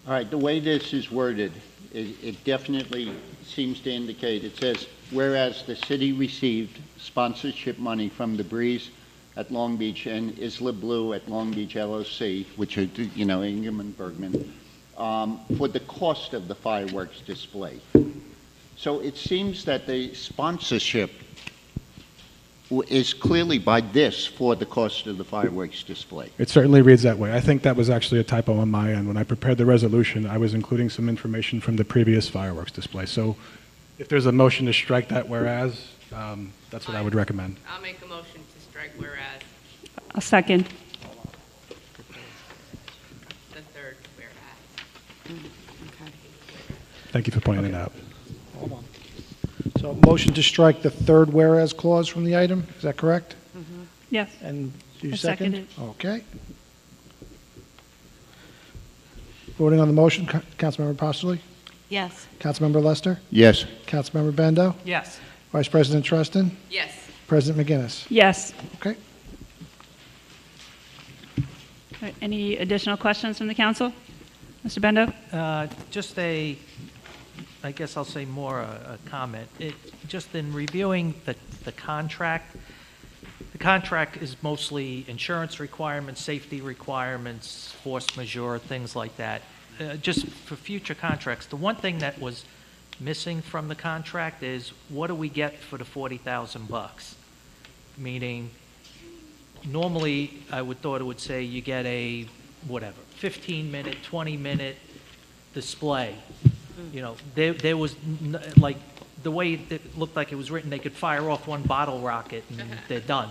Speaker 15: All right, the way this is worded, it definitely seems to indicate, it says, whereas the city received sponsorship money from the Breeze at Long Beach and Isla Blue at Long Beach LLC, which are, Ingham and Bergman, for the cost of the fireworks display. So it seems that the sponsorship is clearly by this for the cost of the fireworks display.
Speaker 5: It certainly reads that way. I think that was actually a typo on my end. When I prepared the resolution, I was including some information from the previous fireworks display. So if there's a motion to strike that whereas, that's what I would recommend.
Speaker 3: I'll make a motion to strike whereas,
Speaker 10: A second.
Speaker 3: the third whereas.
Speaker 13: Okay.
Speaker 5: Thank you for pointing it out.
Speaker 2: Hold on. So motion to strike the third whereas clause from the item, is that correct?
Speaker 10: Yes.
Speaker 2: And you
Speaker 10: I
Speaker 2: second?
Speaker 10: second it.
Speaker 2: Okay. Voting on the motion, Councilmember Postoli?
Speaker 13: Yes.
Speaker 2: Councilmember Lester?
Speaker 15: Yes.
Speaker 2: Councilmember Bendo?
Speaker 17: Yes.
Speaker 2: Vice President Treston?
Speaker 3: Yes.
Speaker 2: President McGinnis?
Speaker 10: Yes.
Speaker 2: Okay.
Speaker 10: All right, any additional questions from the council? Mr. Bendo?
Speaker 17: Just a, I guess I'll say more a comment. Just in reviewing the contract is mostly insurance requirements, safety requirements, force majeure, things like that. Just for future contracts, the one thing that was missing from the contract is what do we get for the $40,000? Meaning, normally I would thought it would say you get a whatever 15-minute, 20-minute display. You know, there was like the way it looked like it was written, they could fire off one bottle rocket and they're done.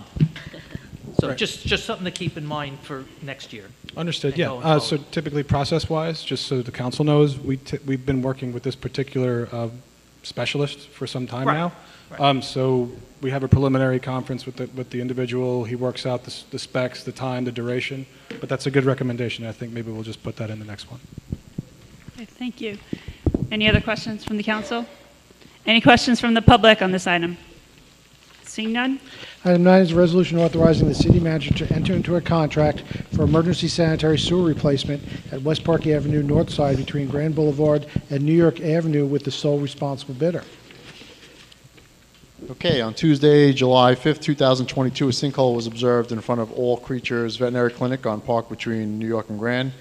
Speaker 17: So
Speaker 5: Right.
Speaker 17: just something to keep in mind for next year.
Speaker 5: Understood,
Speaker 17: And
Speaker 5: yeah.
Speaker 17: going forward.
Speaker 5: So typically, process-wise, just so the council knows, we've been working with this particular specialist for some time
Speaker 17: Right,
Speaker 5: now.
Speaker 17: right.
Speaker 5: So we have a preliminary conference with the individual. He works out the specs, the time, the duration. But that's a good recommendation. I think maybe we'll just put that in the next one.
Speaker 10: Okay, thank you. Any other questions from the council? Any questions from the public on this item? Seeing none?
Speaker 2: Item 9 is a resolution authorizing the city manager to enter into a contract for emergency sanitary sewer replacement at West Park Avenue North Side between Grand Boulevard and New York Avenue with the sole responsible bidder.
Speaker 12: Okay, on Tuesday, July 5th, 2022, a sinkhole was observed in front of All Creatures Veterinary Clinic on Park between New York and Grand.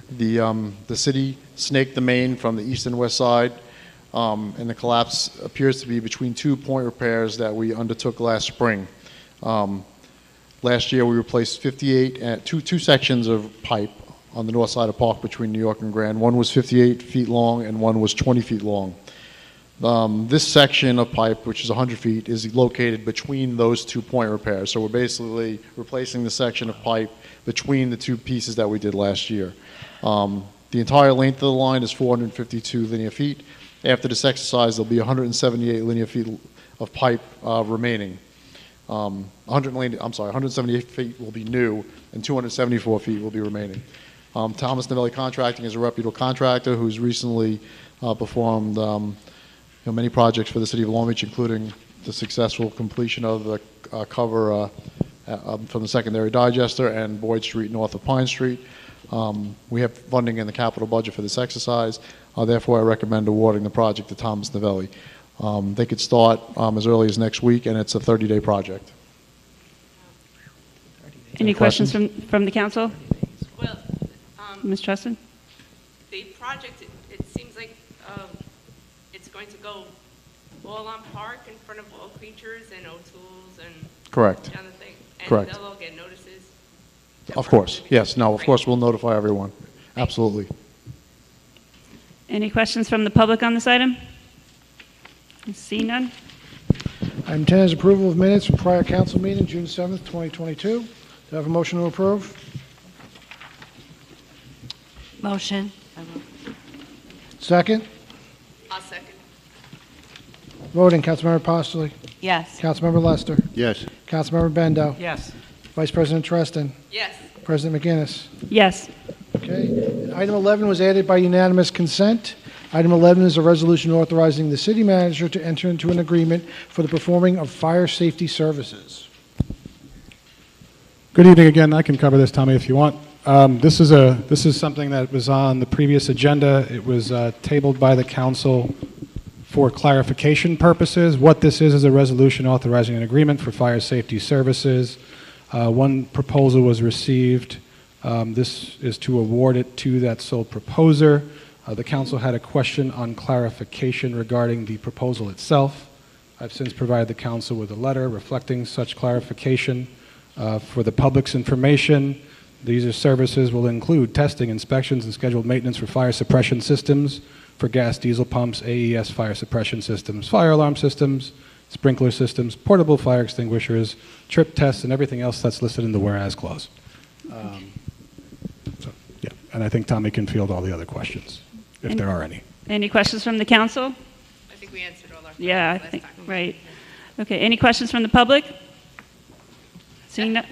Speaker 12: The city snaked the main from the east and west side, and the collapse appears to be between 2 point repairs that we undertook last spring. Last year, we replaced 58 two sections of pipe on the north side of Park between New York and Grand. One was 58 feet long and one was 20 feet long. This section of pipe, which is 100 feet, is located between those 2 point repairs. So we're basically replacing the section of pipe between the two pieces that we did last year. The entire length of the line is 452 linear feet. After this exercise, there'll be 178 linear feet of pipe remaining. 178 feet will be new, and 274 feet will be remaining. Thomas Novelli Contracting is a reputable contractor who's recently performed many projects for the city of Long Beach, including the successful completion of the cover from the secondary digester and Boyd Street north of Pine Street. We have funding in the capital budget for this exercise. Therefore, I recommend awarding the project to Thomas Novelli. They could start as early as next week, and it's a 30-day project.
Speaker 10: Any questions from the council?
Speaker 3: Well,
Speaker 10: Ms. Treston?
Speaker 3: the project, it seems like it's going to go all on Park in front of All Creatures and O'Toole's and
Speaker 12: Correct.
Speaker 3: down the thing. And
Speaker 12: Correct.
Speaker 3: they'll all get notices?
Speaker 12: Of course. Yes. No, of course, we'll notify everyone. Absolutely.
Speaker 10: Any questions from the public on this item? See none?
Speaker 2: Item 10 is approval of minutes from prior council meeting, June 7th, 2022. Do I have a motion to approve?
Speaker 13: Motion.
Speaker 2: Second?
Speaker 3: I'll second.
Speaker 2: Voting, Councilmember Postoli.
Speaker 13: Yes.
Speaker 2: Councilmember Lester.
Speaker 15: Yes.
Speaker 2: Councilmember Bendo.
Speaker 17: Yes.
Speaker 2: Vice President Treston.
Speaker 3: Yes.
Speaker 2: President McGinnis.
Speaker 10: Yes.
Speaker 2: Okay. Item 11 was added by unanimous consent. Item 11 is a resolution authorizing the city manager to enter into an agreement for the performing of fire safety services.
Speaker 5: Good evening again. I can cover this, Tommy, if you want. This is something that was on the previous agenda. It was tabled by the council for clarification purposes. What this is a resolution authorizing an agreement for fire safety services. One proposal was received. This is to award it to that sole proposer. The council had a question on clarification regarding the proposal itself. I've since provided the council with a letter reflecting such clarification. For the public's information, these services will include testing, inspections, and scheduled maintenance for fire suppression systems, for gas diesel pumps, AES fire suppression systems, fire alarm systems, sprinkler systems, portable fire extinguishers, trip tests, and everything else that's listed in the whereas clause. Yeah, and I think Tommy can field all the other questions, if there are any.
Speaker 10: Any questions from the council?
Speaker 3: I think we answered all our questions
Speaker 10: Yeah, I
Speaker 3: last
Speaker 10: think,
Speaker 3: time.
Speaker 10: right. Okay, any questions from the public? Seeing none?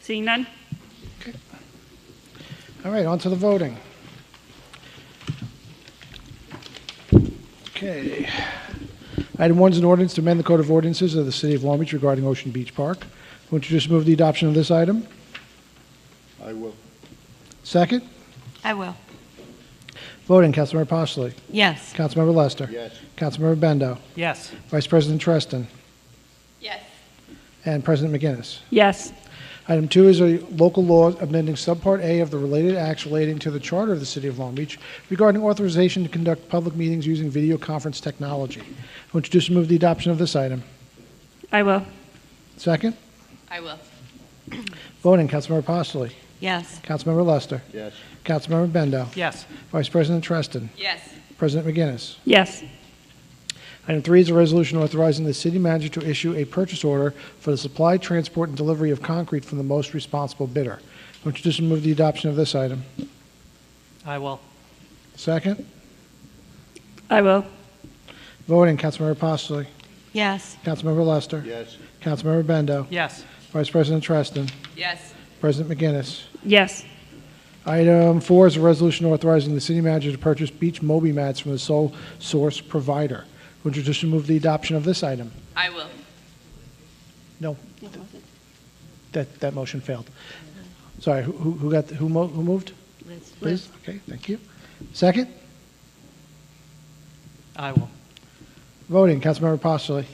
Speaker 10: Seeing none?
Speaker 2: All right, on to the voting. Okay. Item 1 is an ordinance to amend the Code of Ordinances of the City of Long Beach regarding Ocean Beach Park. Who introduce and move the adoption of this item?
Speaker 15: I will.
Speaker 2: Second?
Speaker 13: I will.
Speaker 2: Voting, Councilmember Postlewaite.
Speaker 13: Yes.
Speaker 2: Councilmember Lester.
Speaker 15: Yes.
Speaker 2: Councilmember Bendo.
Speaker 17: Yes.
Speaker 2: Vice President Treston.
Speaker 3: Yes.
Speaker 2: And President McGinnis.
Speaker 10: Yes.
Speaker 2: Item 2 is a local law amending Subpart A of the related acts relating to the Charter of the City of Long Beach regarding authorization to conduct public meetings using video conference technology. Who introduce and move the adoption of this item?
Speaker 10: I will.
Speaker 2: Second?
Speaker 3: I will.
Speaker 2: Voting, Councilmember Postlewaite.
Speaker 13: Yes.
Speaker 2: Councilmember Lester.
Speaker 15: Yes.
Speaker 2: Councilmember Bendo.
Speaker 17: Yes.
Speaker 2: Vice President Treston.
Speaker 3: Yes.
Speaker 2: President McGinnis.
Speaker 10: Yes.
Speaker 2: Item 3 is a resolution authorizing the city manager to issue a purchase order for the supply, transport, and delivery of concrete from the most responsible bidder. Who introduce and move the adoption of this item?
Speaker 17: I will.
Speaker 2: Second?
Speaker 10: I will.
Speaker 2: Voting, Councilmember Postlewaite.
Speaker 13: Yes.
Speaker 2: Councilmember Lester.
Speaker 15: Yes.
Speaker 2: Councilmember Bendo.
Speaker 17: Yes.
Speaker 2: Vice President Treston.
Speaker 3: Yes.
Speaker 2: President McGinnis.
Speaker 10: Yes.
Speaker 2: Item 4 is a resolution authorizing the city manager to purchase beach Moby mats from the sole source provider. Who introduce and move the adoption of this item?
Speaker 3: I will.
Speaker 2: No. That motion failed. Sorry, who moved? Liz? Okay, thank you. Second?
Speaker 17: I will.
Speaker 2: Voting, Councilmember Postlewaite.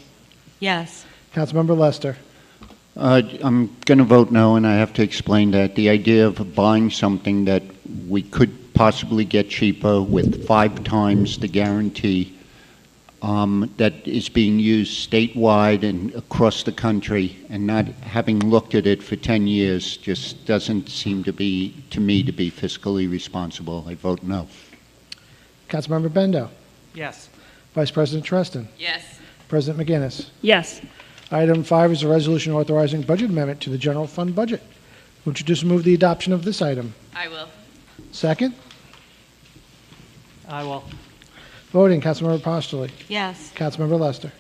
Speaker 13: Yes.
Speaker 2: Councilmember Lester.
Speaker 15: I'm going to vote no, and I have to explain that. The idea of buying something that we could possibly get cheaper with 5 times the guarantee that is being used statewide and across the country, and not having looked at it for 10 years just doesn't seem to me to be fiscally responsible. I vote no.
Speaker 2: Councilmember Bendo.
Speaker 17: Yes.
Speaker 2: Vice President Treston.
Speaker 3: Yes.
Speaker 2: President McGinnis.
Speaker 10: Yes.
Speaker 2: Item 5 is a resolution authorizing budget amendment to the general fund budget. Who introduce and move the adoption of this item?
Speaker 3: I will.
Speaker 2: Second?
Speaker 17: I will.
Speaker 2: Voting, Councilmember Postlewaite.
Speaker 13: Yes.
Speaker 2: Councilmember Lester.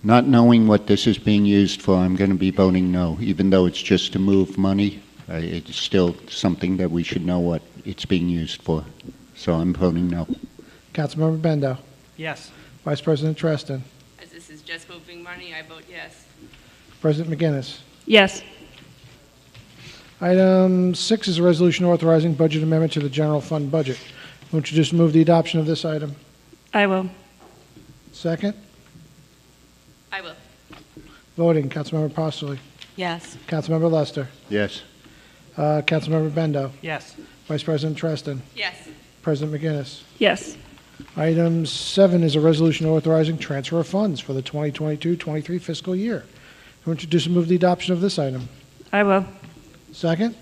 Speaker 15: Not knowing what this is being used for, I'm going to be voting no. Even though it's just to move money, it's still something that we should know what it's being used for. So I'm voting no.
Speaker 2: Councilmember Bendo.
Speaker 17: Yes.
Speaker 2: Vice President Treston.
Speaker 3: As this is just moving money, I vote yes.
Speaker 2: President McGinnis.
Speaker 10: Yes.
Speaker 2: Item 6 is a resolution authorizing budget amendment to the general fund budget. Who introduce and move the adoption of this item?
Speaker 10: I will.
Speaker 2: Second?
Speaker 3: I will.
Speaker 2: Voting, Councilmember Postlewaite.
Speaker 13: Yes.
Speaker 2: Councilmember Lester.
Speaker 15: Yes.
Speaker 2: Councilmember Bendo.
Speaker 17: Yes.
Speaker 2: Vice President Treston.
Speaker 3: Yes.
Speaker 2: President McGinnis.
Speaker 10: Yes.
Speaker 2: Item 7 is a resolution authorizing transfer of funds for the 2022-23 fiscal year. Who introduce and move the adoption of this item?
Speaker 10: I will.
Speaker 2: Second?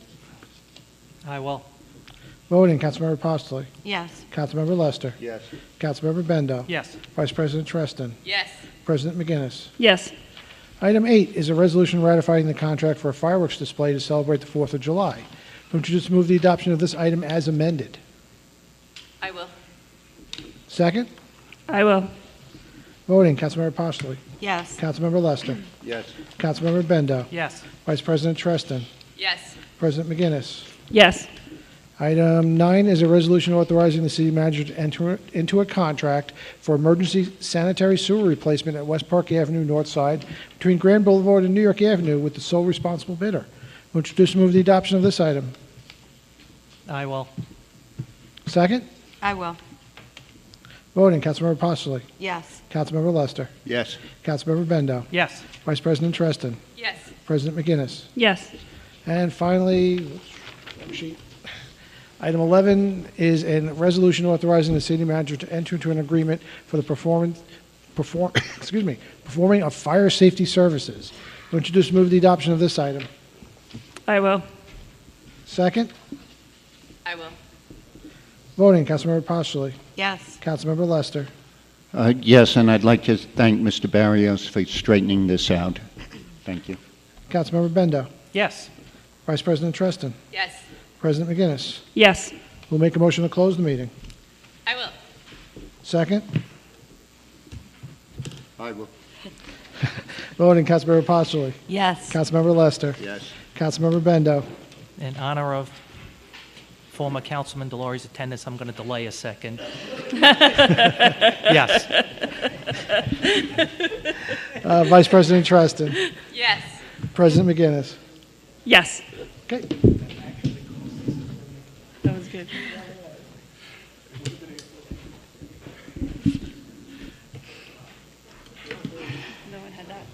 Speaker 17: I will.
Speaker 2: Voting, Councilmember Postlewaite.
Speaker 13: Yes.
Speaker 2: Councilmember Lester.
Speaker 15: Yes.
Speaker 2: Councilmember Bendo.
Speaker 17: Yes.
Speaker 2: Vice President Treston.
Speaker 3: Yes.
Speaker 2: President McGinnis.
Speaker 10: Yes.
Speaker 2: Item 8 is a resolution ratifying the contract for a fireworks display to celebrate the 4th of July. Who introduce and move the adoption of this item as amended?
Speaker 3: I will.
Speaker 2: Second?
Speaker 10: I will.
Speaker 2: Voting, Councilmember Postlewaite.
Speaker 13: Yes.
Speaker 2: Councilmember Lester.
Speaker 15: Yes.
Speaker 2: Councilmember Bendo.
Speaker 17: Yes.
Speaker 2: Vice President Treston.
Speaker 3: Yes.
Speaker 2: President McGinnis.
Speaker 10: Yes.
Speaker 2: Item 9 is a resolution authorizing the city manager to enter into a contract for emergency sanitary sewer replacement at West Park Avenue North Side between Grand Boulevard and New York Avenue with the sole responsible bidder. Will introduce and move the adoption of this item.
Speaker 17: I will.
Speaker 2: Second?
Speaker 13: I will.
Speaker 2: Voting, Councilmember Postlewaite.
Speaker 13: Yes.
Speaker 2: Councilmember Lester.
Speaker 15: Yes.
Speaker 2: Councilmember Bendo.
Speaker 17: Yes.
Speaker 2: Vice President Treston.
Speaker 3: Yes.
Speaker 2: President McGinnis.
Speaker 10: Yes.
Speaker 2: And finally, item 11 is a resolution authorizing the city manager to enter into an agreement for the performing of fire safety services. Will introduce move the adoption of this item.
Speaker 10: I will.
Speaker 2: Second.
Speaker 3: I will.
Speaker 2: Voting, Councilmember Postoli.
Speaker 13: Yes.
Speaker 2: Councilmember Lester.
Speaker 15: Yes, and I'd like to thank Mr. Barrios for straightening this out. Thank you.
Speaker 2: Councilmember Bendo.
Speaker 17: Yes.
Speaker 2: Vice President Treston.
Speaker 3: Yes.
Speaker 2: President McGinnis.
Speaker 10: Yes.
Speaker 2: We'll make a motion to close the meeting.
Speaker 3: I will.
Speaker 2: Second.
Speaker 15: I will.
Speaker 2: Voting, Councilmember Postoli.
Speaker 13: Yes.
Speaker 2: Councilmember Lester.
Speaker 15: Yes.
Speaker 2: Councilmember Bendo.
Speaker 17: In honor of former Councilman Delory's attendance, I'm going to delay a second. Yes.
Speaker 2: Vice President Treston.
Speaker 3: Yes.
Speaker 2: President McGinnis.
Speaker 10: Yes.
Speaker 2: Okay.
Speaker 10: That was good. No one had that.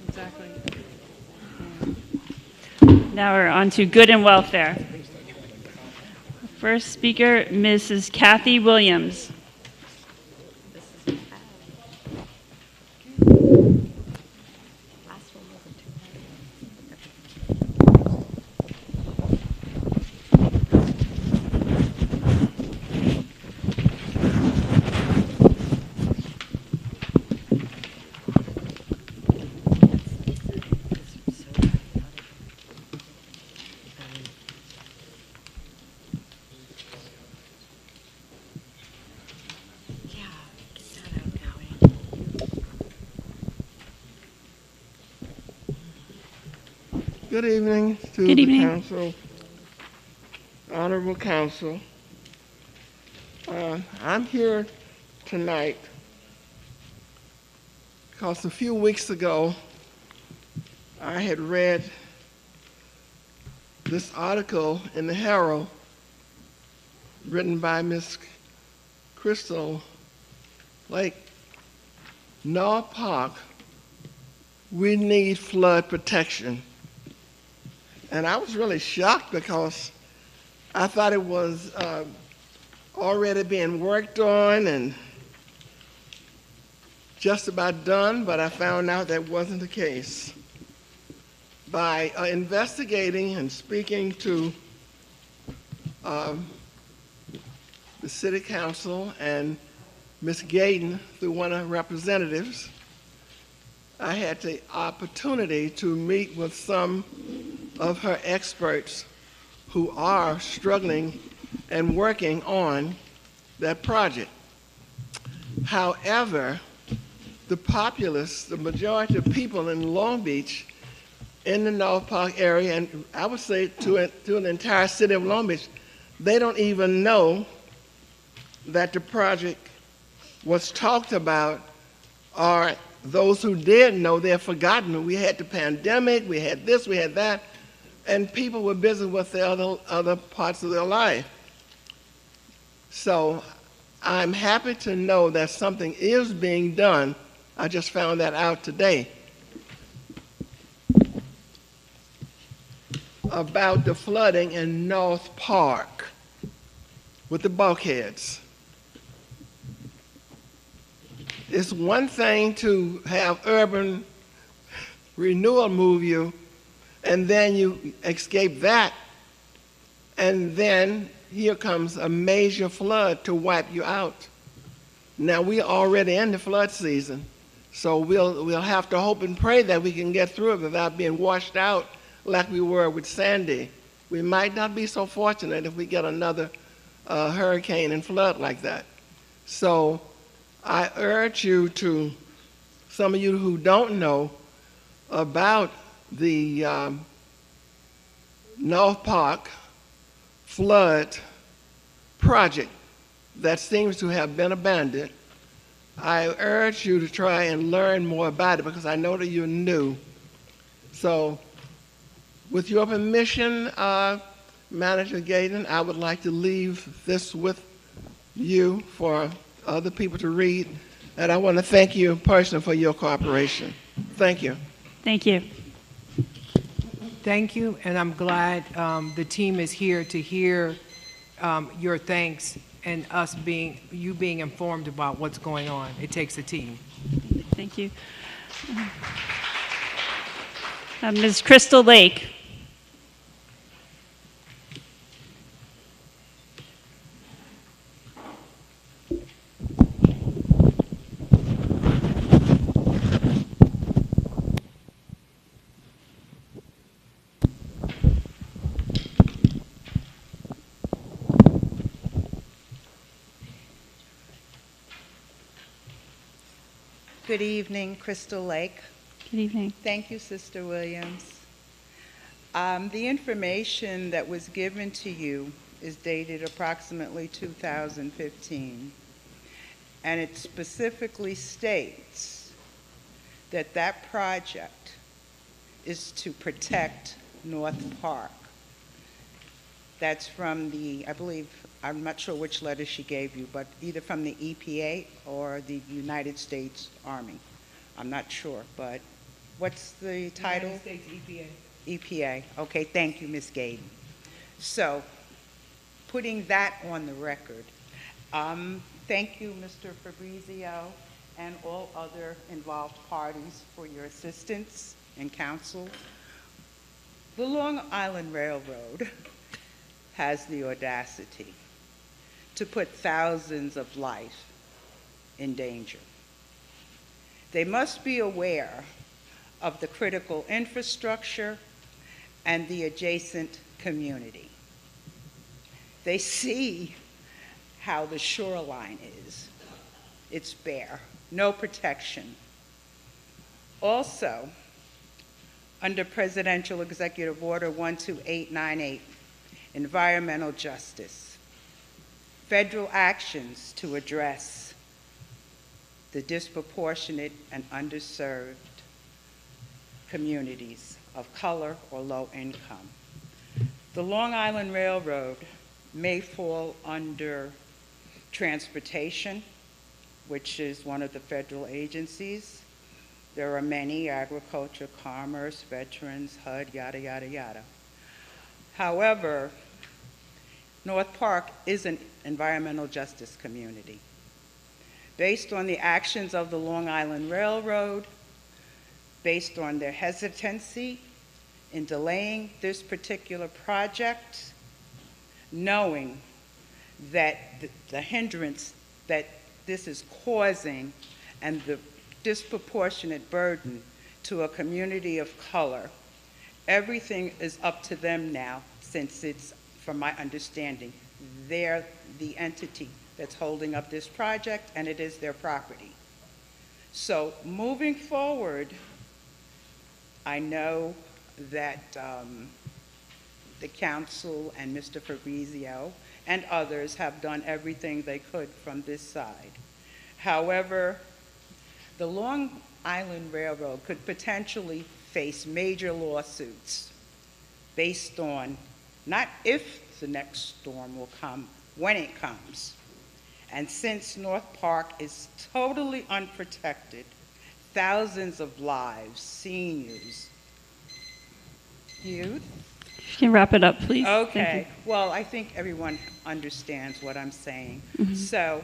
Speaker 10: Exactly. Now we're on to good and welfare. First speaker, Mrs. Kathy Williams.
Speaker 20: Good evening to
Speaker 10: Good evening.
Speaker 20: the council, honorable council. I'm here tonight because a few weeks ago I had read this article in the Herald written by Miss Crystal Lake. North Park, we need flood protection. And I was really shocked because I thought it was already being worked on and just about done, but I found out that wasn't the case. By investigating and speaking to the City Council and Ms. Gayden through one of her representatives, I had the opportunity to meet with some of her experts who are struggling and working on that project. However, the populace, the majority of people in Long Beach, in the North Park area, and I would say to the entire city of Long Beach, they don't even know that the project was talked about, or those who did know, they're forgotten. We had the pandemic, we had this, we had that, and people were busy with the other parts of their life. So I'm happy to know that something is being done. I just found that out today. About the flooding in North Park with the bulkheads. It's one thing to have urban renewal move you, and then you escape that, and then here comes a major flood to wipe you out. Now, we're already in the flood season, so we'll have to hope and pray that we can get through it without being washed out like we were with Sandy. We might not be so fortunate if we get another hurricane and flood like that. So I urge you to, some of you who don't know about the North Park flood project that seems to have been abandoned, I urge you to try and learn more about it because I know that you're new. So with your permission, Manager Gayden, I would like to leave this with you for other people to read, and I want to thank you personally for your cooperation. Thank you.
Speaker 10: Thank you.
Speaker 6: Thank you, and I'm glad the team is here to hear your thanks and you being informed about what's going on. It takes a team.
Speaker 10: Thank you. Ms. Crystal Lake.
Speaker 3: Good evening, Crystal Lake.
Speaker 10: Good evening.
Speaker 3: Thank you, Sister Williams. The information that was given to you is dated approximately 2015, and it specifically states that that project is to protect North Park. That's from the, I believe, I'm not sure which letter she gave you, but either from the EPA or the United States Army. I'm not sure, but what's the title?
Speaker 6: United States EPA.
Speaker 3: EPA. Okay, thank you, Ms. Gaden. So, putting that on the record, thank you, Mr. Fabrizio, and all other involved parties for your assistance and counsel. The Long Island Railroad has the audacity to put thousands of lives in danger. They must be aware of the critical infrastructure and the adjacent community. They see how the shoreline is. It's bare, no protection. Also, under Presidential Executive Order 12898, environmental justice, federal actions to address the disproportionate and underserved communities of color or low income. The Long Island Railroad may fall under transportation, which is one of the federal agencies. There are many: agriculture, commerce, veterans, HUD, yada, yada, yada. However, North Park is an environmental justice community. Based on the actions of the Long Island Railroad, based on their hesitancy in delaying this particular project, knowing that the hindrance that this is causing and the disproportionate burden to a community of color, everything is up to them now, since it's, from my understanding, they're the entity that's holding up this project, and it is their property. So moving forward, I know that the council and Mr. Fabrizio and others have done everything they could from this side. However, the Long Island Railroad could potentially face major lawsuits based on not if the next storm will come, when it comes. And since North Park is totally unprotected, thousands of lives, seniors, youth.
Speaker 10: You can wrap it up, please.
Speaker 3: Okay. Well, I think everyone understands what I'm saying.
Speaker 10: Mm-hmm.
Speaker 3: So,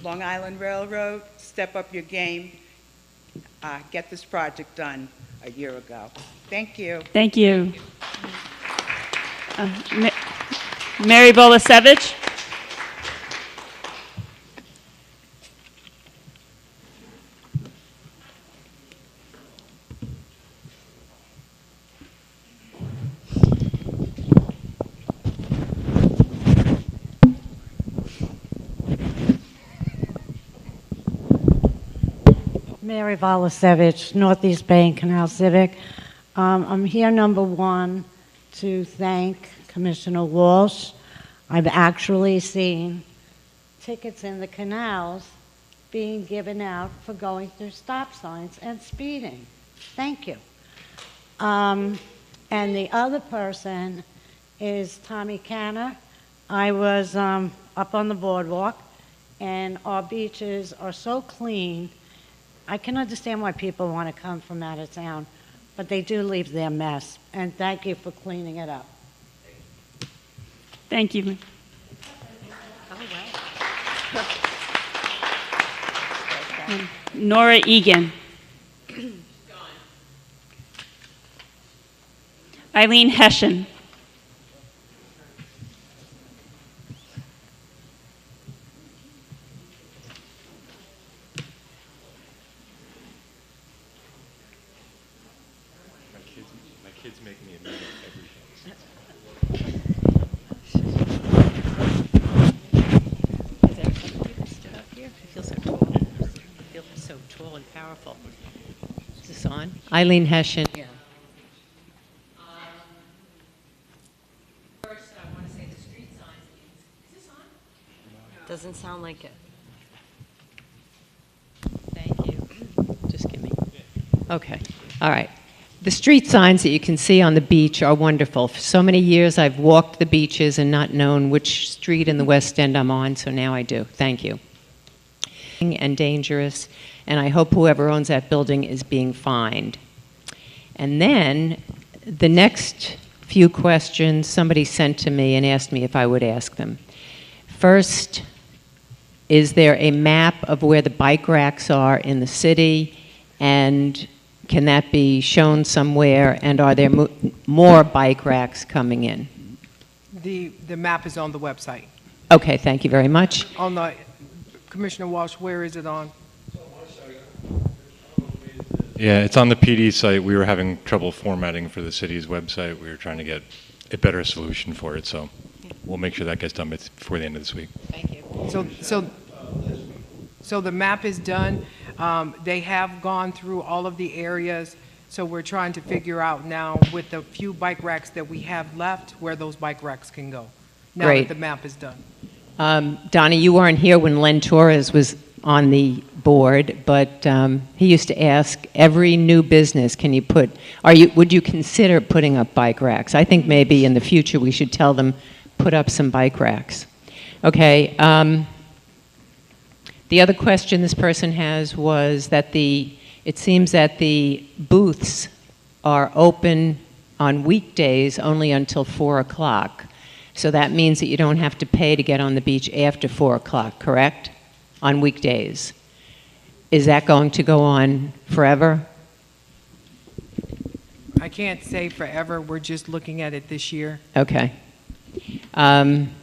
Speaker 3: Long Island Railroad, step up your game. Get this project done a year ago. Thank you.
Speaker 10: Thank you. Mary Bolasevich.
Speaker 4: Mary Volasevich, Northeast Bay and Canal Civic. I'm here, number one, to thank Commissioner Walsh. I've actually seen tickets in the canals being given out for going through stop signs and speeding. Thank you. And the other person is Tommy Canner. I was up on the boardwalk, and our beaches are so clean. I can understand why people want to come from out of town, but they do leave their mess. And thank you for cleaning it up.
Speaker 10: Thank you. Nora Egan. Eileen Hessian.
Speaker 7: My kids make me admit everything.
Speaker 3: I feel so tall and powerful. Is this on? Eileen Hessian. Yeah.
Speaker 13: First, I want to say the street signs. Is this on? Doesn't sound like it.
Speaker 3: Thank you. Just give me. Okay. All right. The street signs that you can see on the beach are wonderful. For so many years, I've walked the beaches and not known which street in the West End I'm on, so now I do. Thank you. And dangerous, and I hope whoever owns that building is being fined. And then the next few questions somebody sent to me and asked me if I would ask them. First, is there a map of where the bike racks are in the city, and can that be shown somewhere, and are there more bike racks coming in?
Speaker 6: The map is on the website.
Speaker 3: Okay, thank you very much.
Speaker 6: On the, Commissioner Walsh, where is it on?
Speaker 7: Yeah, it's on the PD site. We were having trouble formatting for the city's website. We were trying to get a better solution for it, so we'll make sure that gets done before the end of this week.
Speaker 3: Thank you.
Speaker 6: So the map is done. They have gone through all of the areas, so we're trying to figure out now with the few bike racks that we have left, where those bike racks can go, now
Speaker 3: Great.
Speaker 6: that the map is done.
Speaker 3: Donna, you weren't here when Len Torres was on the board, but he used to ask every new business, can you put, would you consider putting up bike racks? I think maybe in the future we should tell them, put up some bike racks. Okay, the other question this person has was that it seems that the booths are open on weekdays only until 4 o'clock. So that means that you don't have to pay to get on the beach after 4 o'clock, correct? On weekdays. Is that going to go on forever?
Speaker 6: I can't say forever. We're just looking at it this year.
Speaker 3: Okay. And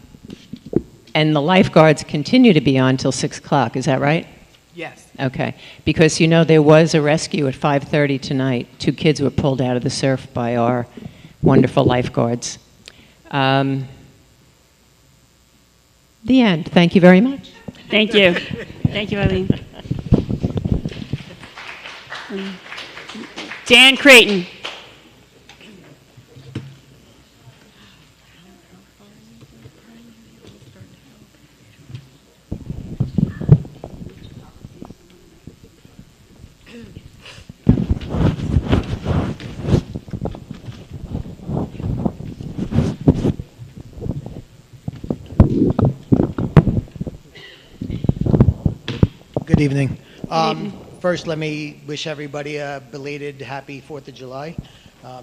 Speaker 3: the lifeguards continue to be on till 6 o'clock, is that right?
Speaker 6: Yes.
Speaker 3: Okay. Because, you know, there was a rescue at 5:30 tonight. 2 kids were pulled out of the surf by our wonderful lifeguards. The end. Thank you very much.
Speaker 10: Thank you. Thank you, Eileen. Dan Creighton.
Speaker 4: Good evening. First, let me wish everybody a belated happy 4th of July.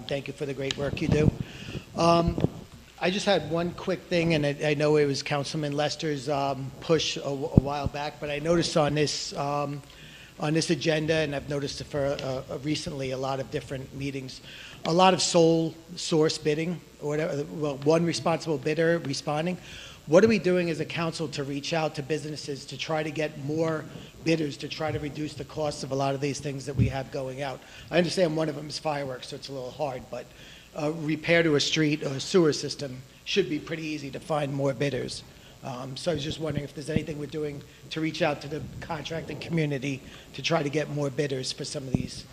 Speaker 4: Thank you for the great work you do. I just had one quick thing, and I know it was Councilman Lester's push a while back, but I noticed on this agenda, and I've noticed it for recently a lot of different meetings, a lot of sole source bidding, or whatever, well, one responsible bidder responding. What are we doing as a council to reach out to businesses to try to get more bidders to try to reduce the costs of a lot of these things that we have going out? I understand one of them is fireworks, so it's a little hard, but repair to a street or a sewer system should be pretty easy to find more bidders. So I was just wondering if there's anything we're doing to reach out to the contracting community to try to get more bidders for some of these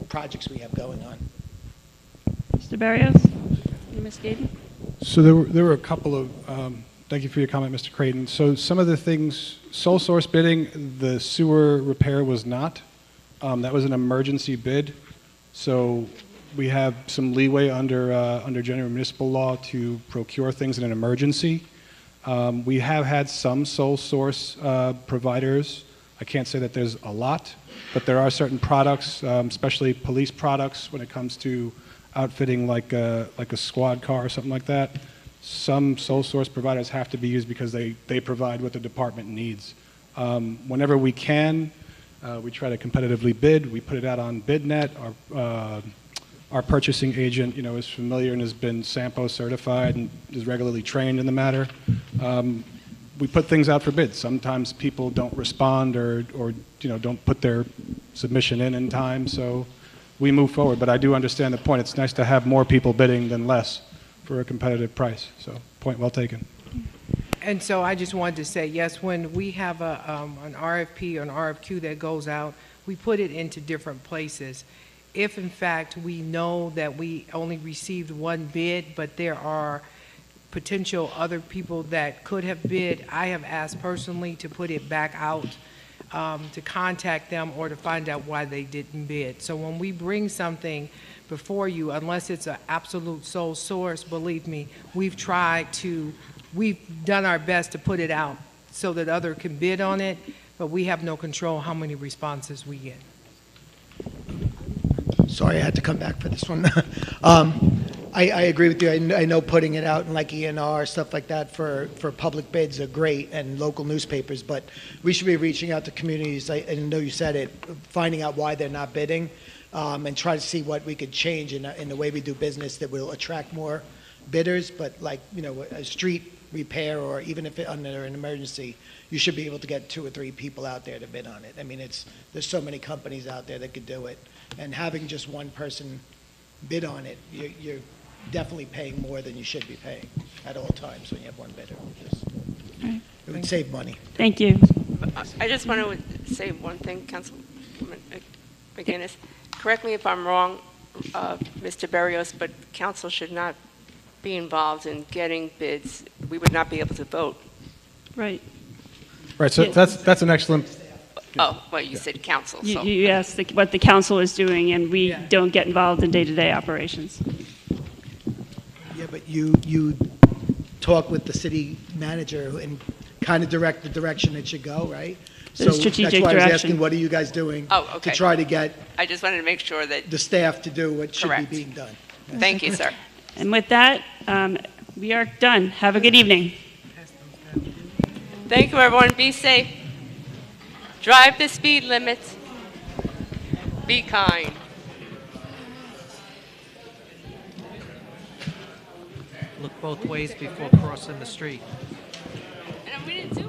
Speaker 4: projects we have going on.
Speaker 10: Mr. Barrios? Ms. Gaden?
Speaker 5: So there were a couple of, thank you for your comment, Mr. Creighton. So some of the things, sole source bidding, the sewer repair was not. That was an emergency bid. So we have some leeway under general municipal law to procure things in an emergency. We have had some sole source providers. I can't say that there's a lot, but there are certain products, especially police products when it comes to outfitting like a squad car or something like that. Some sole source providers have to be used because they provide what the department needs. Whenever we can, we try to competitively bid. We put it out on BidNet. Our purchasing agent, is familiar and has been SAMPO certified and is regularly trained in the matter. We put things out for bids. Sometimes people don't respond or don't put their submission in time, so we move forward. But I do understand the point. It's nice to have more people bidding than less for a competitive price. So, point well taken.
Speaker 6: And so I just wanted to say, yes, when we have an RFP or an RFQ that goes out, we put it into different places. If in fact we know that we only received one bid, but there are potential other people that could have bid, I have asked personally to put it back out, to contact them or to find out why they didn't bid. So when we bring something before you, unless it's an absolute sole source, believe me, we've done our best to put it out so that others can bid on it, but we have no control how many responses we get.
Speaker 3: Sorry, I had to come back for this one. I agree with you. I know putting it out in like ENR, stuff like that for public bids are great, and local newspapers, but we should be reaching out to communities, I know you said it, finding out why they're not bidding, and try to see what we could change in the way we do business that will attract more bidders. But like, a street repair, or even if it's under an emergency, you should be able to get 2 or 3 people out there to bid on it. I mean, there's so many companies out there that could do it, and having just one person bid on it, you're definitely paying more than you should be paying at all times when you have one bidder.
Speaker 10: Right.
Speaker 3: It would save money.
Speaker 10: Thank you.
Speaker 3: Mm-hmm. I just want to say one thing, Councilman McGinnis. Correct me if I'm wrong, Mr. Berrios, but council should not be involved in getting bids. We would not be able to vote.
Speaker 10: Right.
Speaker 5: Right, so that's an excellent...
Speaker 3: Oh, well, you said council, so.
Speaker 10: You asked what the council is doing, and we don't get involved in day-to-day operations.
Speaker 3: Yeah, but you talk with the city manager and kind of direct the direction it should go, right?
Speaker 10: The strategic
Speaker 3: that's why I was
Speaker 10: direction.
Speaker 3: asking, what are you guys doing to try to get
Speaker 4: I just wanted to make sure that,
Speaker 3: the staff to do what should be
Speaker 4: Correct.
Speaker 3: being done?
Speaker 4: thank you, sir.
Speaker 10: And with that, we are done. Have a good evening.
Speaker 4: Thank you, everyone. Be safe. Drive the speed limit. Be kind.
Speaker 17: Look both ways before crossing the street.
Speaker 4: And we didn't say